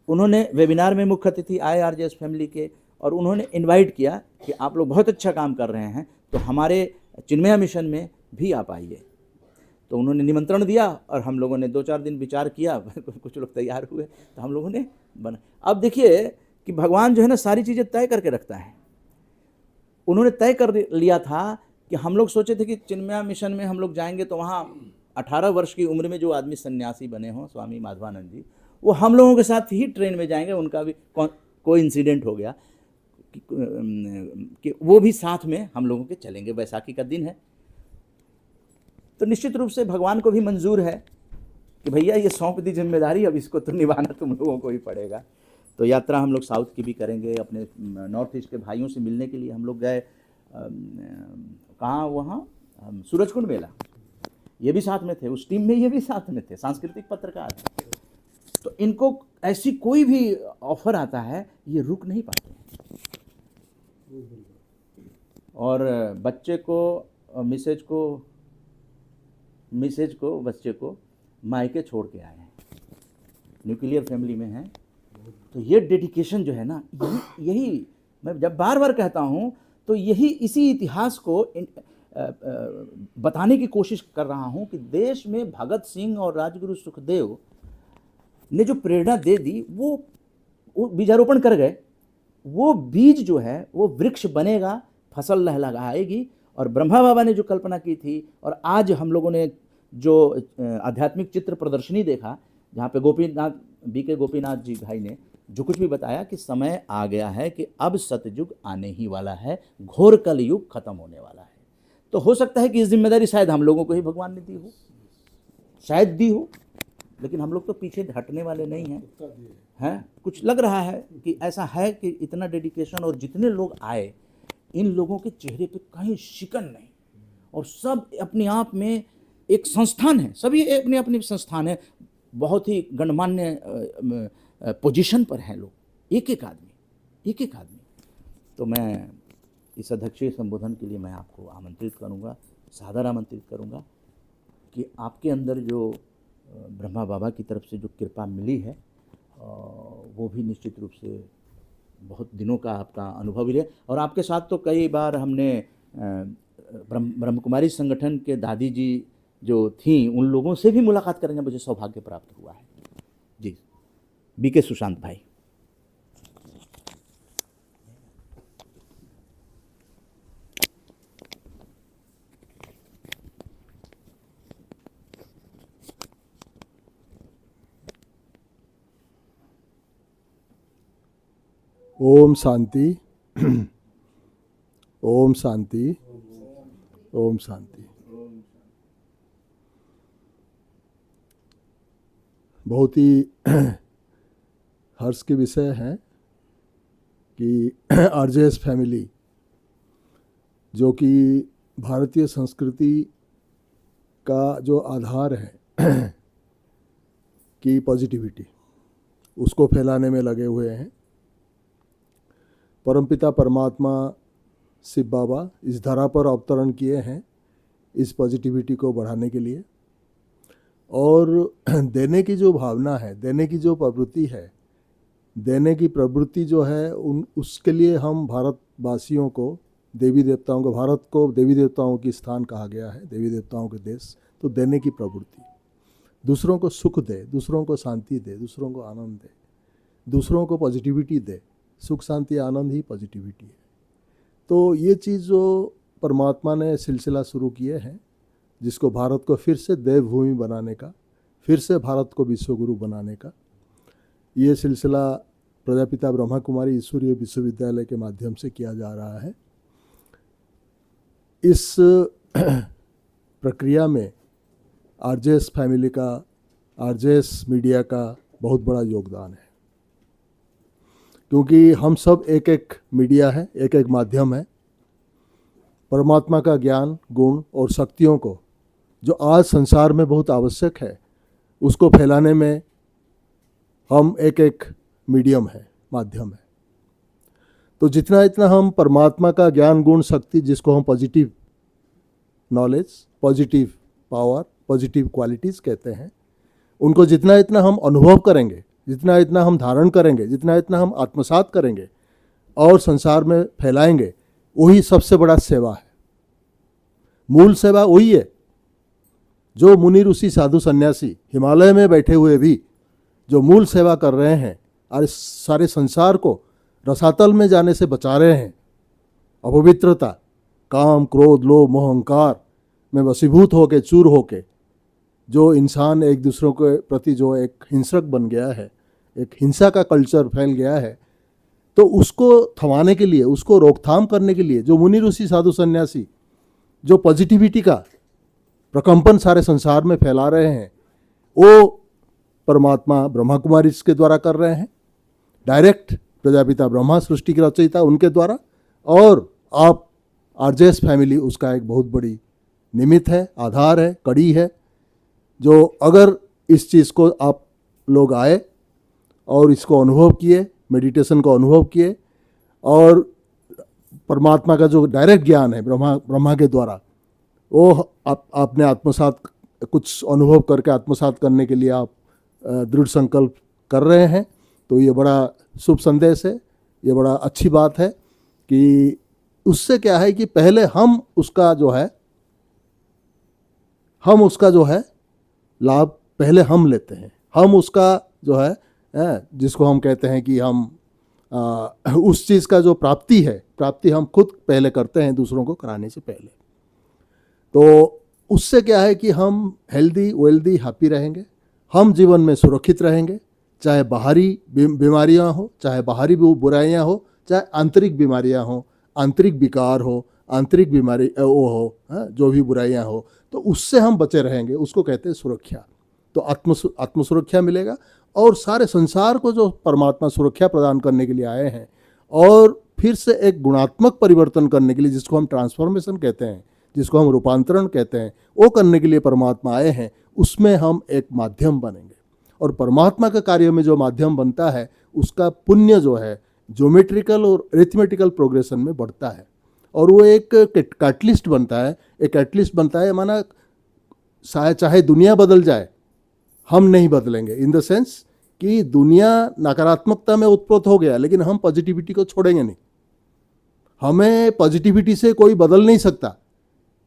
उन्होंने वेबिनार में मुख्य अतिथि आए आरजेएस फैमिली के, और उन्होंने इनवाइट किया कि आप लोग बहुत अच्छा काम कर रहे हैं, तो हमारे चिन्मया मिशन में भी आप आइए। तो उन्होंने निमंत्रण दिया और हम लोगों ने 2-4 दिन विचार किया, कुछ लोग तैयार हुए, तो हम लोगों ने बना। अब देखिए कि भगवान जो है ना सारी चीज़ें तय करके रखता है। उन्होंने तय कर लिया था कि हम लोग सोचे थे कि चिन्मया मिशन में हम लोग जाएंगे तो वहाँ 18 वर्ष की उम्र में जो आदमी सन्यासी बने हों, स्वामी माधवानंद जी, वो हम लोगों के साथ ही ट्रेन में जाएंगे। उनका भी कोई इंसिडेंट हो गया कि वो भी साथ में हम लोगों के चलेंगे। बैसाखी का दिन है, तो निश्चित रूप से भगवान को भी मंजूर है कि भैया ये सौंप दी जिम्मेदारी, अब इसको तो निभाना तुम लोगों को ही पड़ेगा। तो यात्रा हम लोग साउथ की भी करेंगे, अपने नॉर्थ ईस्ट के भाइयों से मिलने के लिए हम लोग गए। कहाँ? वहाँ सूरजकुंड मेला, ये भी साथ में थे, उस टीम में ये भी साथ में थे, सांस्कृतिक पत्रकार हैं। तो इनको ऐसी कोई भी ऑफर आता है ये रुक नहीं पाते। और बच्चे को, मिसेज को बच्चे को मायके छोड़ के आए हैं, न्यूक्लियर फैमिली में हैं। तो ये डेडिकेशन जो है ना, यही मैं जब बार बार कहता हूँ तो यही इसी इतिहास को बताने की कोशिश कर रहा हूँ कि देश में भगत सिंह और राजगुरु सुखदेव ने जो प्रेरणा दे दी, वो बीजारोपण कर गए। वो बीज जो है वो वृक्ष बनेगा, फसल लहलहाएगी। और ब्रह्मा बाबा ने जो कल्पना की थी, और आज हम लोगों ने जो आध्यात्मिक चित्र प्रदर्शनी देखा, जहाँ पे बीके गोपीनाथ जी भाई ने जो कुछ भी बताया कि समय आ गया है कि अब सतयुग आने ही वाला है, घोर कल युग खत्म होने वाला है। तो हो सकता है कि इस जिम्मेदारी शायद हम लोगों को ही भगवान ने दी हो, शायद दी हो, लेकिन हम लोग तो पीछे हटने वाले नहीं हैं। कुछ लग रहा है कि ऐसा है कि इतना डेडिकेशन, और जितने लोग आए इन लोगों के चेहरे पे कहीं शिकन नहीं, और सब अपने आप में एक संस्थान है, सभी अपनी अपनी संस्थान है, बहुत ही गणमान्य पोजीशन पर हैं लोग, एक एक आदमी। तो मैं इस अध्यक्षीय संबोधन के लिए मैं आपको आमंत्रित करूंगा, सादर आमंत्रित करूंगा कि आपके अंदर जो ब्रह्मा बाबा की तरफ से जो कृपा मिली है वो भी निश्चित रूप से बहुत दिनों का आपका अनुभव ही है। और आपके साथ तो कई बार हमने ब्रह्म कुमारी संगठन के दादी जी जो थी, उन लोगों से भी मुलाकात करने का मुझे सौभाग्य प्राप्त हुआ है। जी, बीके सुशांत भाई। ओम शांति, ओम शांति, ओम शांति। बहुत ही हर्ष के विषय है कि आरजेएस फैमिली, जो कि भारतीय संस्कृति का जो आधार है कि पॉजिटिविटी, उसको फैलाने में लगे हुए हैं। परमपिता परमात्मा शिव बाबा इस धरा पर अवतरण किए हैं इस पॉजिटिविटी को बढ़ाने के लिए, और देने की जो भावना है, देने की जो प्रवृत्ति है, देने की प्रवृत्ति जो है उसके लिए हम भारतवासियों को, देवी देवताओं को, भारत को देवी देवताओं की स्थान कहा गया है, देवी देवताओं के देश। तो देने की प्रवृत्ति, दूसरों को सुख दे, दूसरों को शांति दे, दूसरों को आनंद दे, दूसरों को पॉजिटिविटी दे। सुख शांति आनंद ही पॉजिटिविटी है। तो ये चीज़ जो परमात्मा ने सिलसिला शुरू किए हैं, जिसको भारत को फिर से देवभूमि बनाने का, फिर से भारत को विश्वगुरु बनाने का, ये सिलसिला प्रजापिता ब्रह्मा कुमारी ईश्वरीय विश्वविद्यालय के माध्यम से किया जा रहा है। इस प्रक्रिया में आरजेएस फैमिली का, आरजेएस मीडिया का बहुत बड़ा योगदान है, क्योंकि हम सब एक एक मीडिया है, एक एक माध्यम है। परमात्मा का ज्ञान, गुण और शक्तियों को जो आज संसार में बहुत आवश्यक है, उसको फैलाने में हम एक एक मीडियम है, माध्यम है। तो जितना इतना हम परमात्मा का ज्ञान, गुण, शक्ति, जिसको हम positive knowledge, positive power, positive qualities कहते हैं, उनको जितना इतना हम अनुभव करेंगे, जितना इतना हम धारण करेंगे, जितना इतना हम आत्मसात करेंगे और संसार में फैलाएंगे, वही सबसे बड़ा सेवा है। मूल सेवा वही है जो मुनि ऋषि साधु सन्यासी हिमालय में बैठे हुए भी जो मूल सेवा कर रहे हैं और सारे संसार को रसातल में जाने से बचा रहे हैं। अपवित्रता, काम, क्रोध, लोभ, मोह, अहंकार में वशीभूत होके, चूर होके जो इंसान एक दूसरों के प्रति जो एक हिंसक बन गया है, एक हिंसा का कल्चर फैल गया है, तो उसको थमाने के लिए, उसको रोकथाम करने के लिए जो मुनि ऋषि साधु सन्यासी जो पॉजिटिविटी का प्रकंपन सारे संसार में फैला रहे हैं, वो परमात्मा ब्रह्मा कुमारी के द्वारा कर रहे हैं, डायरेक्ट प्रजापिता ब्रह्मा सृष्टि के रचयिता उनके द्वारा, और आप आरजेएस फैमिली उसका एक बहुत बड़ी निमित्त है, आधार है, कड़ी है। जो अगर इस चीज़ को आप लोग आए और इसको अनुभव किए, मेडिटेशन को अनुभव किए, और परमात्मा का जो डायरेक्ट ज्ञान है ब्रह्मा के द्वारा, वो आपने आत्मसात कुछ अनुभव करके आत्मसात करने के लिए आप दृढ़ संकल्प कर रहे हैं, तो ये बड़ा शुभ संदेश है, ये बड़ा अच्छी बात है कि उससे क्या है कि पहले हम उसका जो है लाभ पहले हम लेते हैं, हम उसका जो है जिसको हम कहते हैं कि हम उस चीज़ का जो प्राप्ति हम खुद पहले करते हैं दूसरों को कराने से पहले। तो उससे क्या है कि हम हेल्दी वेल्दी हैप्पी रहेंगे, हम जीवन में सुरक्षित रहेंगे, चाहे बाहरी बीमारियां हो, चाहे बाहरी बुराइयां हो, चाहे आंतरिक बीमारियां हो, आंतरिक विकार हो, आंतरिक बीमारी वो हो, जो भी बुराइयां हो, तो उससे हम बचे रहेंगे, उसको कहते हैं सुरक्षा। तो आत्मसुरक्षा मिलेगा और सारे संसार को जो परमात्मा सुरक्षा प्रदान करने के लिए आए हैं और फिर से एक गुणात्मक परिवर्तन करने के लिए, जिसको हम ट्रांसफॉर्मेशन कहते हैं, जिसको हम रूपांतरण कहते हैं, वो करने के लिए परमात्मा आए हैं, उसमें हम एक माध्यम बनेंगे। और परमात्मा के कार्य में जो माध्यम बनता है उसका पुण्य जो है ज्योमेट्रिकल और अरिथमेटिकल प्रोग्रेशन में बढ़ता है और वो एक कैटलिस्ट बनता है। एक कैटलिस्ट बनता है माना चाहे दुनिया बदल जाए, हम नहीं बदलेंगे, इन द सेंस कि दुनिया नकारात्मकता में उत्प्रोत हो गया, लेकिन हम पॉजिटिविटी को छोड़ेंगे नहीं। हमें पॉजिटिविटी से कोई बदल नहीं सकता,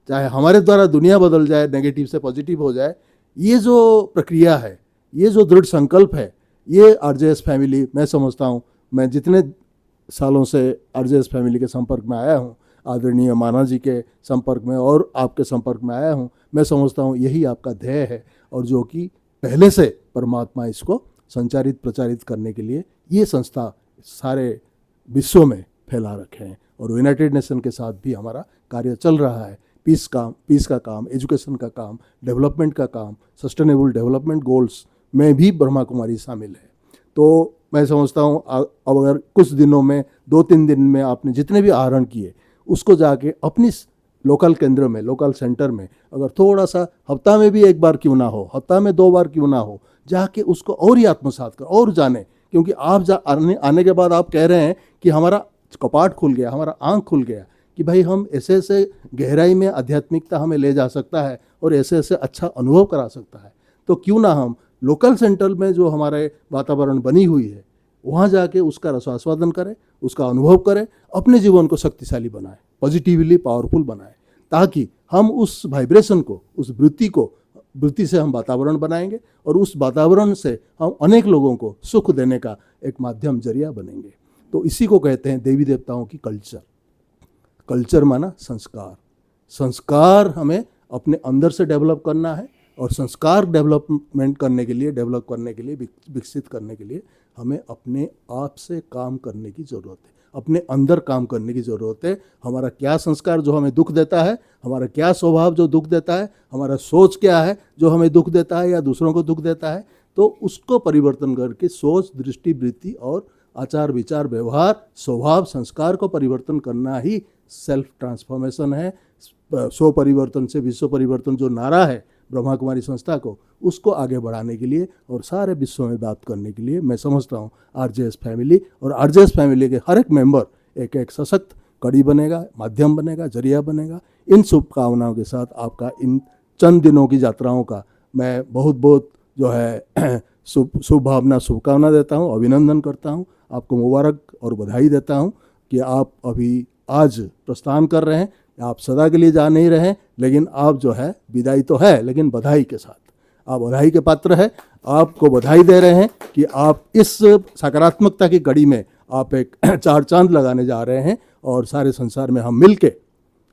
चाहे हमारे द्वारा दुनिया बदल जाए, नेगेटिव से पॉजिटिव हो जाए। ये जो प्रक्रिया है, ये जो दृढ़ संकल्प है, ये आरजेएस फैमिली, मैं समझता हूँ, मैं जितने सालों से आरजेएस फैमिली के संपर्क में आया हूँ, आदरणीय माना जी के संपर्क में और आपके संपर्क में आया हूँ, मैं समझता हूँ यही आपका ध्येय है और जो कि पहले से परमात्मा इसको संचारित प्रचारित करने के लिए ये संस्था सारे विश्व में फैला रखे हैं और यूनाइटेड नेशन के साथ भी हमारा कार्य चल रहा है। पीस का काम, एजुकेशन का काम, डेवलपमेंट का काम, सस्टेनेबल डेवलपमेंट गोल्स में भी ब्रह्मा कुमारी शामिल है। तो मैं समझता हूँ अब अगर कुछ दिनों में 2-3 दिन में आपने जितने भी आहरण किए उसको जाके अपनी लोकल केंद्र में, लोकल सेंटर में अगर थोड़ा सा हफ्ता में भी एक बार क्यों ना हो, हफ्ता में 2 बार क्यों ना हो, जाके उसको और ही आत्मसात कर और जाने। क्योंकि आप आने के बाद आप कह रहे हैं कि हमारा कपाट खुल गया, हमारा आँख खुल गया कि भाई हम ऐसे ऐसे गहराई में आध्यात्मिकता हमें ले जा सकता है और ऐसे ऐसे अच्छा अनुभव करा सकता है। तो क्यों ना हम लोकल सेंटर में जो हमारे वातावरण बनी हुई है वहाँ जाके उसका रसास्वादन करें, उसका अनुभव करें, अपने जीवन को शक्तिशाली बनाएं, पॉजिटिवली पावरफुल बनाएं, ताकि हम उस वाइब्रेशन को, उस वृत्ति से हम वातावरण बनाएंगे और उस वातावरण से हम अनेक लोगों को सुख देने का एक माध्यम जरिया बनेंगे। तो इसी को कहते हैं देवी देवताओं की कल्चर। कल्चर माना संस्कार हमें अपने अंदर से डेवलप करना है और संस्कार डेवलप करने के लिए, विकसित करने के लिए हमें अपने आप से काम करने की ज़रूरत है, अपने अंदर काम करने की ज़रूरत है। हमारा क्या संस्कार जो हमें दुख देता है, हमारा क्या स्वभाव जो दुख देता है, हमारा सोच क्या है जो हमें दुख देता है या दूसरों को दुख देता है, तो उसको परिवर्तन करके सोच, दृष्टि, वृत्ति और आचार विचार, व्यवहार, स्वभाव, संस्कार को परिवर्तन करना ही सेल्फ ट्रांसफॉर्मेशन है। स्व परिवर्तन से विश्व परिवर्तन जो नारा है ब्रह्मा कुमारी संस्था को, उसको आगे बढ़ाने के लिए और सारे विश्व में बात करने के लिए मैं समझता हूँ आरजेएस फैमिली और आरजेएस फैमिली के हर एक मेंबर एक सशक्त कड़ी बनेगा, माध्यम बनेगा, जरिया बनेगा। इन शुभकामनाओं के साथ आपका इन चंद दिनों की यात्राओं का मैं बहुत बहुत जो है शुभकामना देता हूँ, अभिनंदन करता हूँ, आपको मुबारक और बधाई देता हूँ कि आप अभी आज प्रस्थान कर रहे हैं। आप सदा के लिए जा नहीं रहे, लेकिन आप जो है विदाई तो है, लेकिन बधाई के साथ आप बधाई के पात्र है। आपको बधाई दे रहे हैं कि आप इस सकारात्मकता की कड़ी में आप एक 4 चांद लगाने जा रहे हैं और सारे संसार में हम मिल के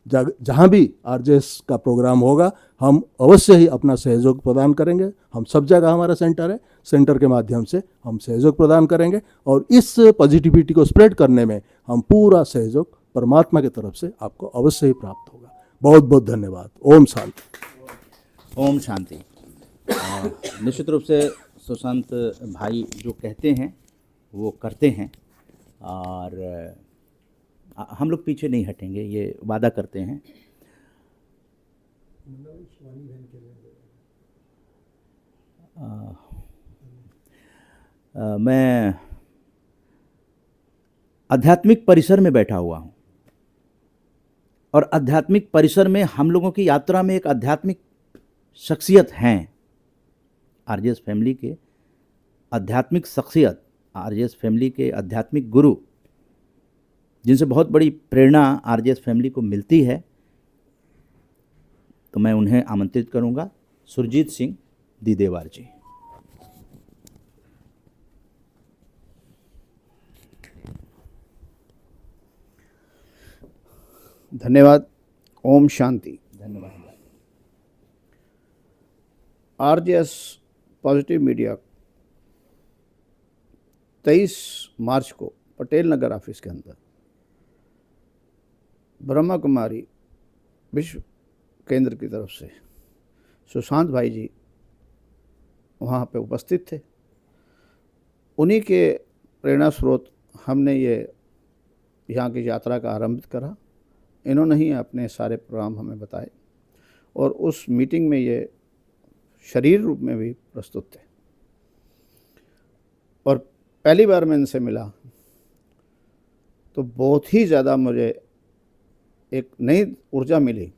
जहाँ भी आरजेएस का प्रोग्राम होगा हम अवश्य ही अपना सहयोग प्रदान करेंगे। हम सब जगह हमारा सेंटर है, सेंटर के माध्यम से हम सहयोग प्रदान करेंगे और इस पॉजिटिविटी को स्प्रेड करने में हम पूरा सहयोग परमात्मा की तरफ से आपको अवश्य ही प्राप्त होगा। बहुत बहुत धन्यवाद। ओम शांति। ओम शांति। निश्चित रूप से सुशांत भाई जो कहते हैं वो करते हैं और हम लोग पीछे नहीं हटेंगे, ये वादा करते हैं। मैं आध्यात्मिक परिसर में बैठा हुआ हूँ और आध्यात्मिक परिसर में हम लोगों की यात्रा में एक आध्यात्मिक शख्सियत हैं आरजेएस फैमिली के, आध्यात्मिक शख्सियत, आरजेएस फैमिली के आध्यात्मिक गुरु, जिनसे बहुत बड़ी प्रेरणा आरजेएस फैमिली को मिलती है, तो मैं उन्हें आमंत्रित करूंगा। सुरजीत सिंह दीदेवार जी। धन्यवाद। ओम शांति। धन्यवाद। आरजेएस पॉजिटिव मीडिया 23 मार्च को पटेल नगर ऑफिस के अंदर ब्रह्मा कुमारी विश्व केंद्र की तरफ से सुशांत भाई जी वहाँ पे उपस्थित थे। उन्हीं के प्रेरणा स्रोत हमने ये यहाँ की यात्रा का आरंभ करा। इन्होंने ही अपने सारे प्रोग्राम हमें बताए और उस मीटिंग में ये शरीर रूप में भी प्रस्तुत थे। और पहली बार मैं इनसे मिला तो बहुत ही ज़्यादा मुझे एक नई ऊर्जा मिली।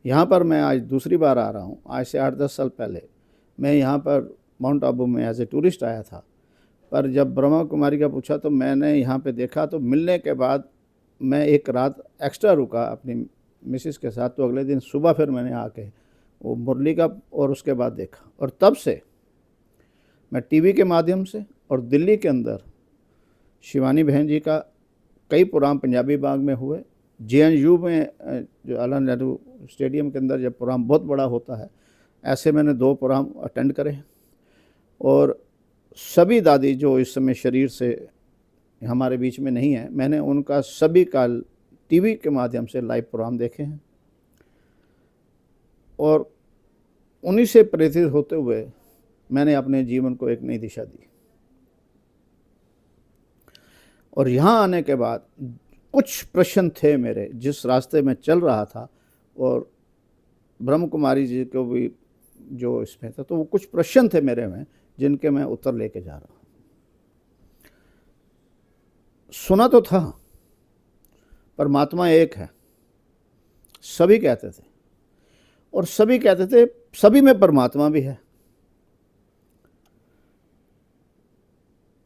यहाँ पर मैं आज दूसरी बार आ रहा हूँ। आज से 8-10 साल पहले मैं यहाँ पर माउंट आबू में एज ए टूरिस्ट आया था, पर जब ब्रह्मा कुमारी का पूछा तो मैंने यहाँ पे देखा। तो मिलने के बाद मैं एक रात एक्स्ट्रा रुका अपनी मिसेस के साथ। तो अगले दिन सुबह फिर मैंने आके वो मुरली का और उसके बाद देखा। और तब से मैं टीवी के माध्यम से और दिल्ली के अंदर शिवानी बहन जी का कई प्रोग्राम पंजाबी बाग में हुए। JNU में जो जवाहरलाल नेहरू स्टेडियम के अंदर जब प्रोग्राम बहुत बड़ा होता है, ऐसे मैंने 2 प्रोग्राम अटेंड करे। और सभी दादी जो इस समय शरीर से हमारे बीच में नहीं है, मैंने उनका सभी का टीवी के माध्यम से लाइव प्रोग्राम देखे हैं। और उन्हीं से प्रेरित होते हुए मैंने अपने जीवन को एक नई दिशा दी। और यहाँ आने के बाद कुछ प्रश्न थे मेरे जिस रास्ते में चल रहा था, और ब्रह्म कुमारी जी को भी जो इसमें था, तो वो कुछ प्रश्न थे मेरे में जिनके मैं उत्तर लेके जा रहा हूँ। सुना तो था परमात्मा एक है, सभी कहते थे, और सभी कहते थे सभी में परमात्मा भी है,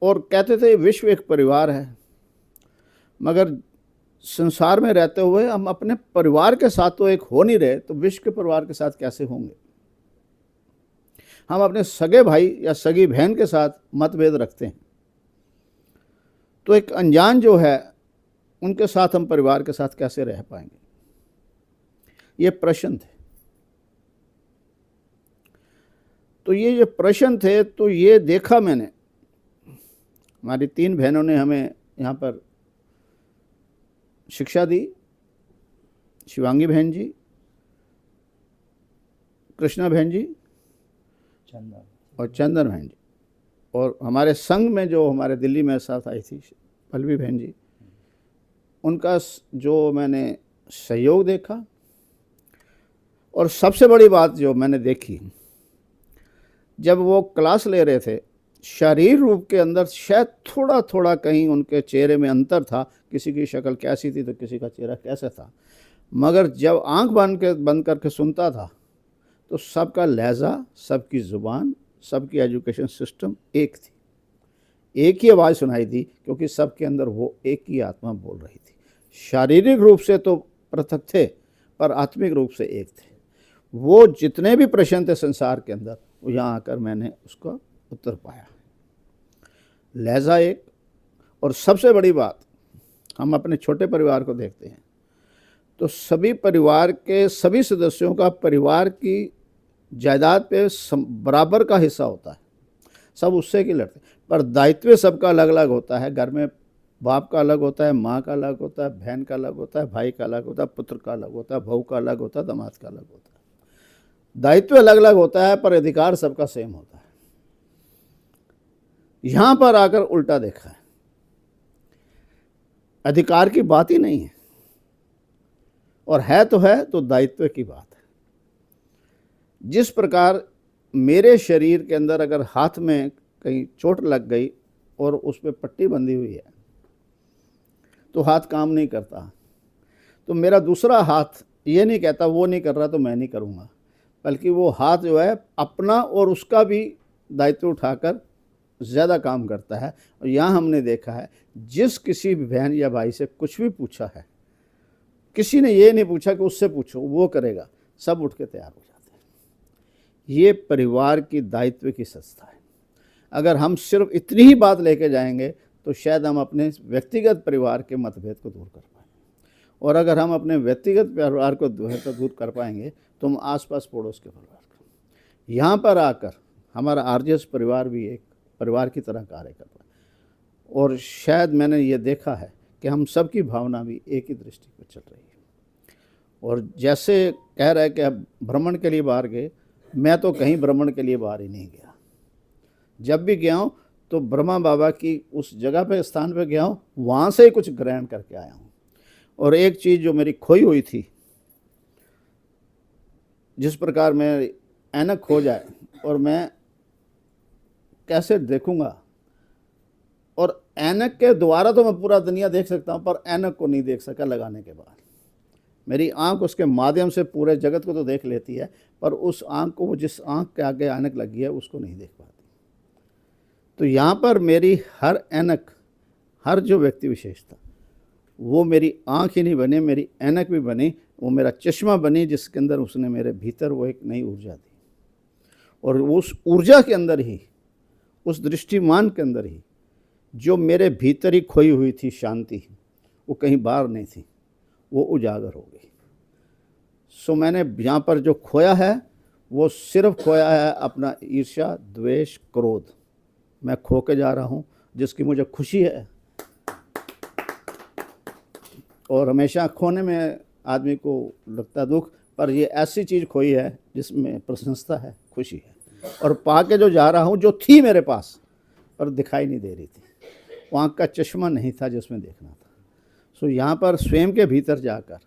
और कहते थे विश्व एक परिवार है। मगर संसार में रहते हुए हम अपने परिवार के साथ तो एक हो नहीं रहे, तो विश्व के परिवार के साथ कैसे होंगे। हम अपने सगे भाई या सगी बहन के साथ मतभेद रखते हैं, तो एक अनजान जो है उनके साथ हम परिवार के साथ कैसे रह पाएंगे। ये प्रश्न थे। तो ये जो प्रश्न थे, तो ये देखा मैंने, हमारी 3 बहनों ने हमें यहाँ पर शिक्षा दी। शिवांगी बहन जी, कृष्णा बहन जी और चंदन बहन जी, और हमारे संघ में जो हमारे दिल्ली में साथ आई थी पल्लवी बहन जी, उनका जो मैंने सहयोग देखा। और सबसे बड़ी बात जो मैंने देखी, जब वो क्लास ले रहे थे, शरीर रूप के अंदर शायद थोड़ा थोड़ा कहीं उनके चेहरे में अंतर था। किसी की शक्ल कैसी थी तो किसी का चेहरा कैसा था, मगर जब आंख बंद करके सुनता था तो सबका लहजा, सबकी ज़ुबान, सबकी एजुकेशन सिस्टम एक थी। एक ही आवाज़ सुनाई दी, क्योंकि सबके अंदर वो एक ही आत्मा बोल रही थी। शारीरिक रूप से तो पृथक थे, पर आत्मिक रूप से एक थे। वो जितने भी प्रश्न थे संसार के अंदर, वो यहाँ आकर मैंने उसका उत्तर पाया। लहजा एक। और सबसे बड़ी बात, हम अपने छोटे परिवार को देखते हैं तो सभी परिवार के सभी सदस्यों का परिवार की जायदाद पे बराबर का हिस्सा होता है, सब उससे की लड़ते, पर दायित्व सबका अलग अलग होता है। घर में बाप का अलग होता है, माँ का अलग होता है, बहन का अलग होता है, भाई का अलग होता है, पुत्र का अलग होता है, बहू का अलग होता है, दामाद का अलग होता है। दायित्व अलग अलग होता है, पर अधिकार सबका सेम होता है। यहाँ पर आकर उल्टा देखा है, अधिकार की बात ही नहीं है, और है तो दायित्व की बात है। जिस प्रकार मेरे शरीर के अंदर अगर हाथ में कहीं चोट लग गई और उस पर पट्टी बंधी हुई है तो हाथ काम नहीं करता, तो मेरा दूसरा हाथ ये नहीं कहता वो नहीं कर रहा तो मैं नहीं करूँगा, बल्कि वो हाथ जो है अपना और उसका भी दायित्व उठाकर ज़्यादा काम करता है। और यहाँ हमने देखा है जिस किसी भी बहन या भाई से कुछ भी पूछा है, किसी ने ये नहीं पूछा कि उससे पूछो, वो करेगा, सब उठ के तैयार हो जाते हैं। ये परिवार की दायित्व की संस्था है। अगर हम सिर्फ इतनी ही बात लेके जाएंगे तो शायद हम अपने व्यक्तिगत परिवार के मतभेद को दूर कर पाएंगे, और अगर हम अपने व्यक्तिगत परिवार को दूर कर पाएंगे तो हम आसपास पड़ोस के परिवार को, यहाँ पर आकर हमारा आरजेएस परिवार भी एक परिवार की तरह कार्य कर रहा है। और शायद मैंने ये देखा है कि हम सबकी भावना भी एक ही दृष्टि पर चल रही है। और जैसे कह रहे हैं कि अब भ्रमण के लिए बाहर गए, मैं तो कहीं भ्रमण के लिए बाहर ही नहीं गया। जब भी गया हूँ तो ब्रह्मा बाबा की उस जगह पे स्थान पे गया हूँ, वहाँ से ही कुछ ग्रहण करके आया हूँ। और एक चीज़ जो मेरी खोई हुई थी, जिस प्रकार मैं ऐनक खो जाए और मैं कैसे देखूँगा, और ऐनक के द्वारा तो मैं पूरा दुनिया देख सकता हूँ पर ऐनक को नहीं देख सका लगाने के बाद। मेरी आंख उसके माध्यम से पूरे जगत को तो देख लेती है, पर उस आंख को, वो जिस आंख के आगे ऐनक लगी है, उसको नहीं देख पाती। तो यहाँ पर मेरी हर ऐनक, हर जो व्यक्ति विशेष था, वो मेरी आंख ही नहीं बनी, मेरी ऐनक भी बनी, वो मेरा चश्मा बनी, जिसके अंदर उसने मेरे भीतर वो एक नई ऊर्जा दी। और उस ऊर्जा के अंदर ही, उस दृष्टिमान के अंदर ही जो मेरे भीतर ही खोई हुई थी शांति, वो कहीं बाहर नहीं थी, वो उजागर हो गई। सो मैंने यहाँ पर जो खोया है वो सिर्फ खोया है अपना ईर्ष्या, द्वेष, क्रोध। मैं खो के जा रहा हूँ, जिसकी मुझे खुशी है। और हमेशा खोने में आदमी को लगता दुख, पर ये ऐसी चीज़ खोई है जिसमें प्रशंसा है, खुशी है। और पा के जो जा रहा हूँ, जो थी मेरे पास पर दिखाई नहीं दे रही थी, वहाँ का चश्मा नहीं था जिसमें देखना था। सो यहाँ पर स्वयं के भीतर जाकर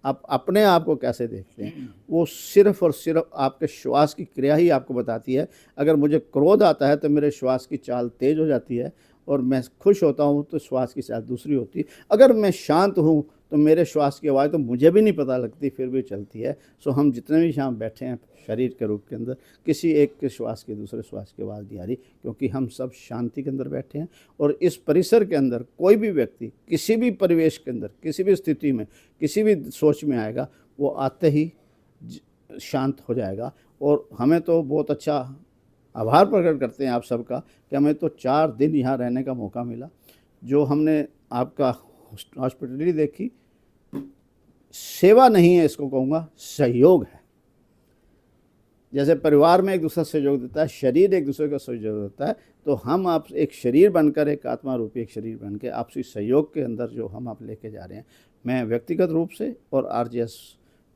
आप अपने आप को कैसे देखते हैं, वो सिर्फ और सिर्फ आपके श्वास की क्रिया ही आपको बताती है। अगर मुझे क्रोध आता है तो मेरे श्वास की चाल तेज़ हो जाती है, और मैं खुश होता हूँ तो श्वास की चाल दूसरी होती है। अगर मैं शांत हूँ तो मेरे श्वास की आवाज़ तो मुझे भी नहीं पता लगती, फिर भी चलती है। सो हम जितने भी यहाँ बैठे हैं शरीर के रूप के अंदर, किसी एक के श्वास की दूसरे श्वास की आवाज़ नहीं आ रही, क्योंकि हम सब शांति के अंदर बैठे हैं। और इस परिसर के अंदर कोई भी व्यक्ति किसी भी परिवेश के अंदर, किसी भी स्थिति में, किसी भी सोच में आएगा, वो आते ही शांत हो जाएगा। और हमें तो बहुत अच्छा आभार प्रकट करते हैं आप सबका कि हमें तो 4 दिन यहाँ रहने का मौका मिला। जो हमने आपका हॉस्पिटलिटी देखी, सेवा नहीं है इसको कहूँगा, सहयोग है। जैसे परिवार में एक दूसरा सहयोग देता है, शरीर एक दूसरे का सहयोग देता है, तो हम आप एक शरीर बनकर, एक आत्मा रूपी एक शरीर बनकर आपसी सहयोग के अंदर जो हम आप लेके जा रहे हैं, मैं व्यक्तिगत रूप से और आरजेएस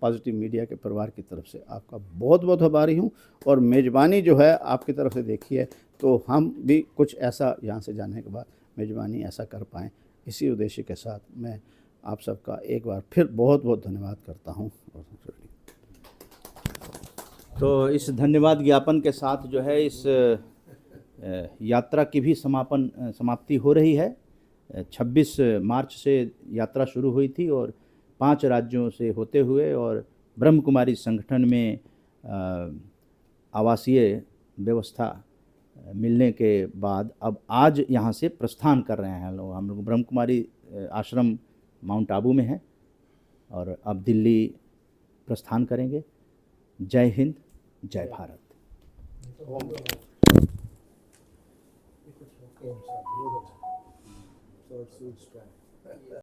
पॉजिटिव मीडिया के परिवार की तरफ से आपका बहुत बहुत आभारी हूँ। और मेज़बानी जो है आपकी तरफ से देखी है, तो हम भी कुछ ऐसा यहाँ से जाने के बाद मेज़बानी ऐसा कर पाएँ, इसी उद्देश्य के साथ मैं आप सबका एक बार फिर बहुत बहुत धन्यवाद करता हूँ। तो इस धन्यवाद ज्ञापन के साथ जो है इस यात्रा की भी समाप्ति हो रही है। 26 मार्च से यात्रा शुरू हुई थी और 5 राज्यों से होते हुए और ब्रह्म कुमारी संगठन में आवासीय व्यवस्था मिलने के बाद अब आज यहाँ से प्रस्थान कर रहे हैं लोग। हम लोग ब्रह्म कुमारी आश्रम माउंट आबू में है और अब दिल्ली प्रस्थान करेंगे। जय हिंद, जय भारत।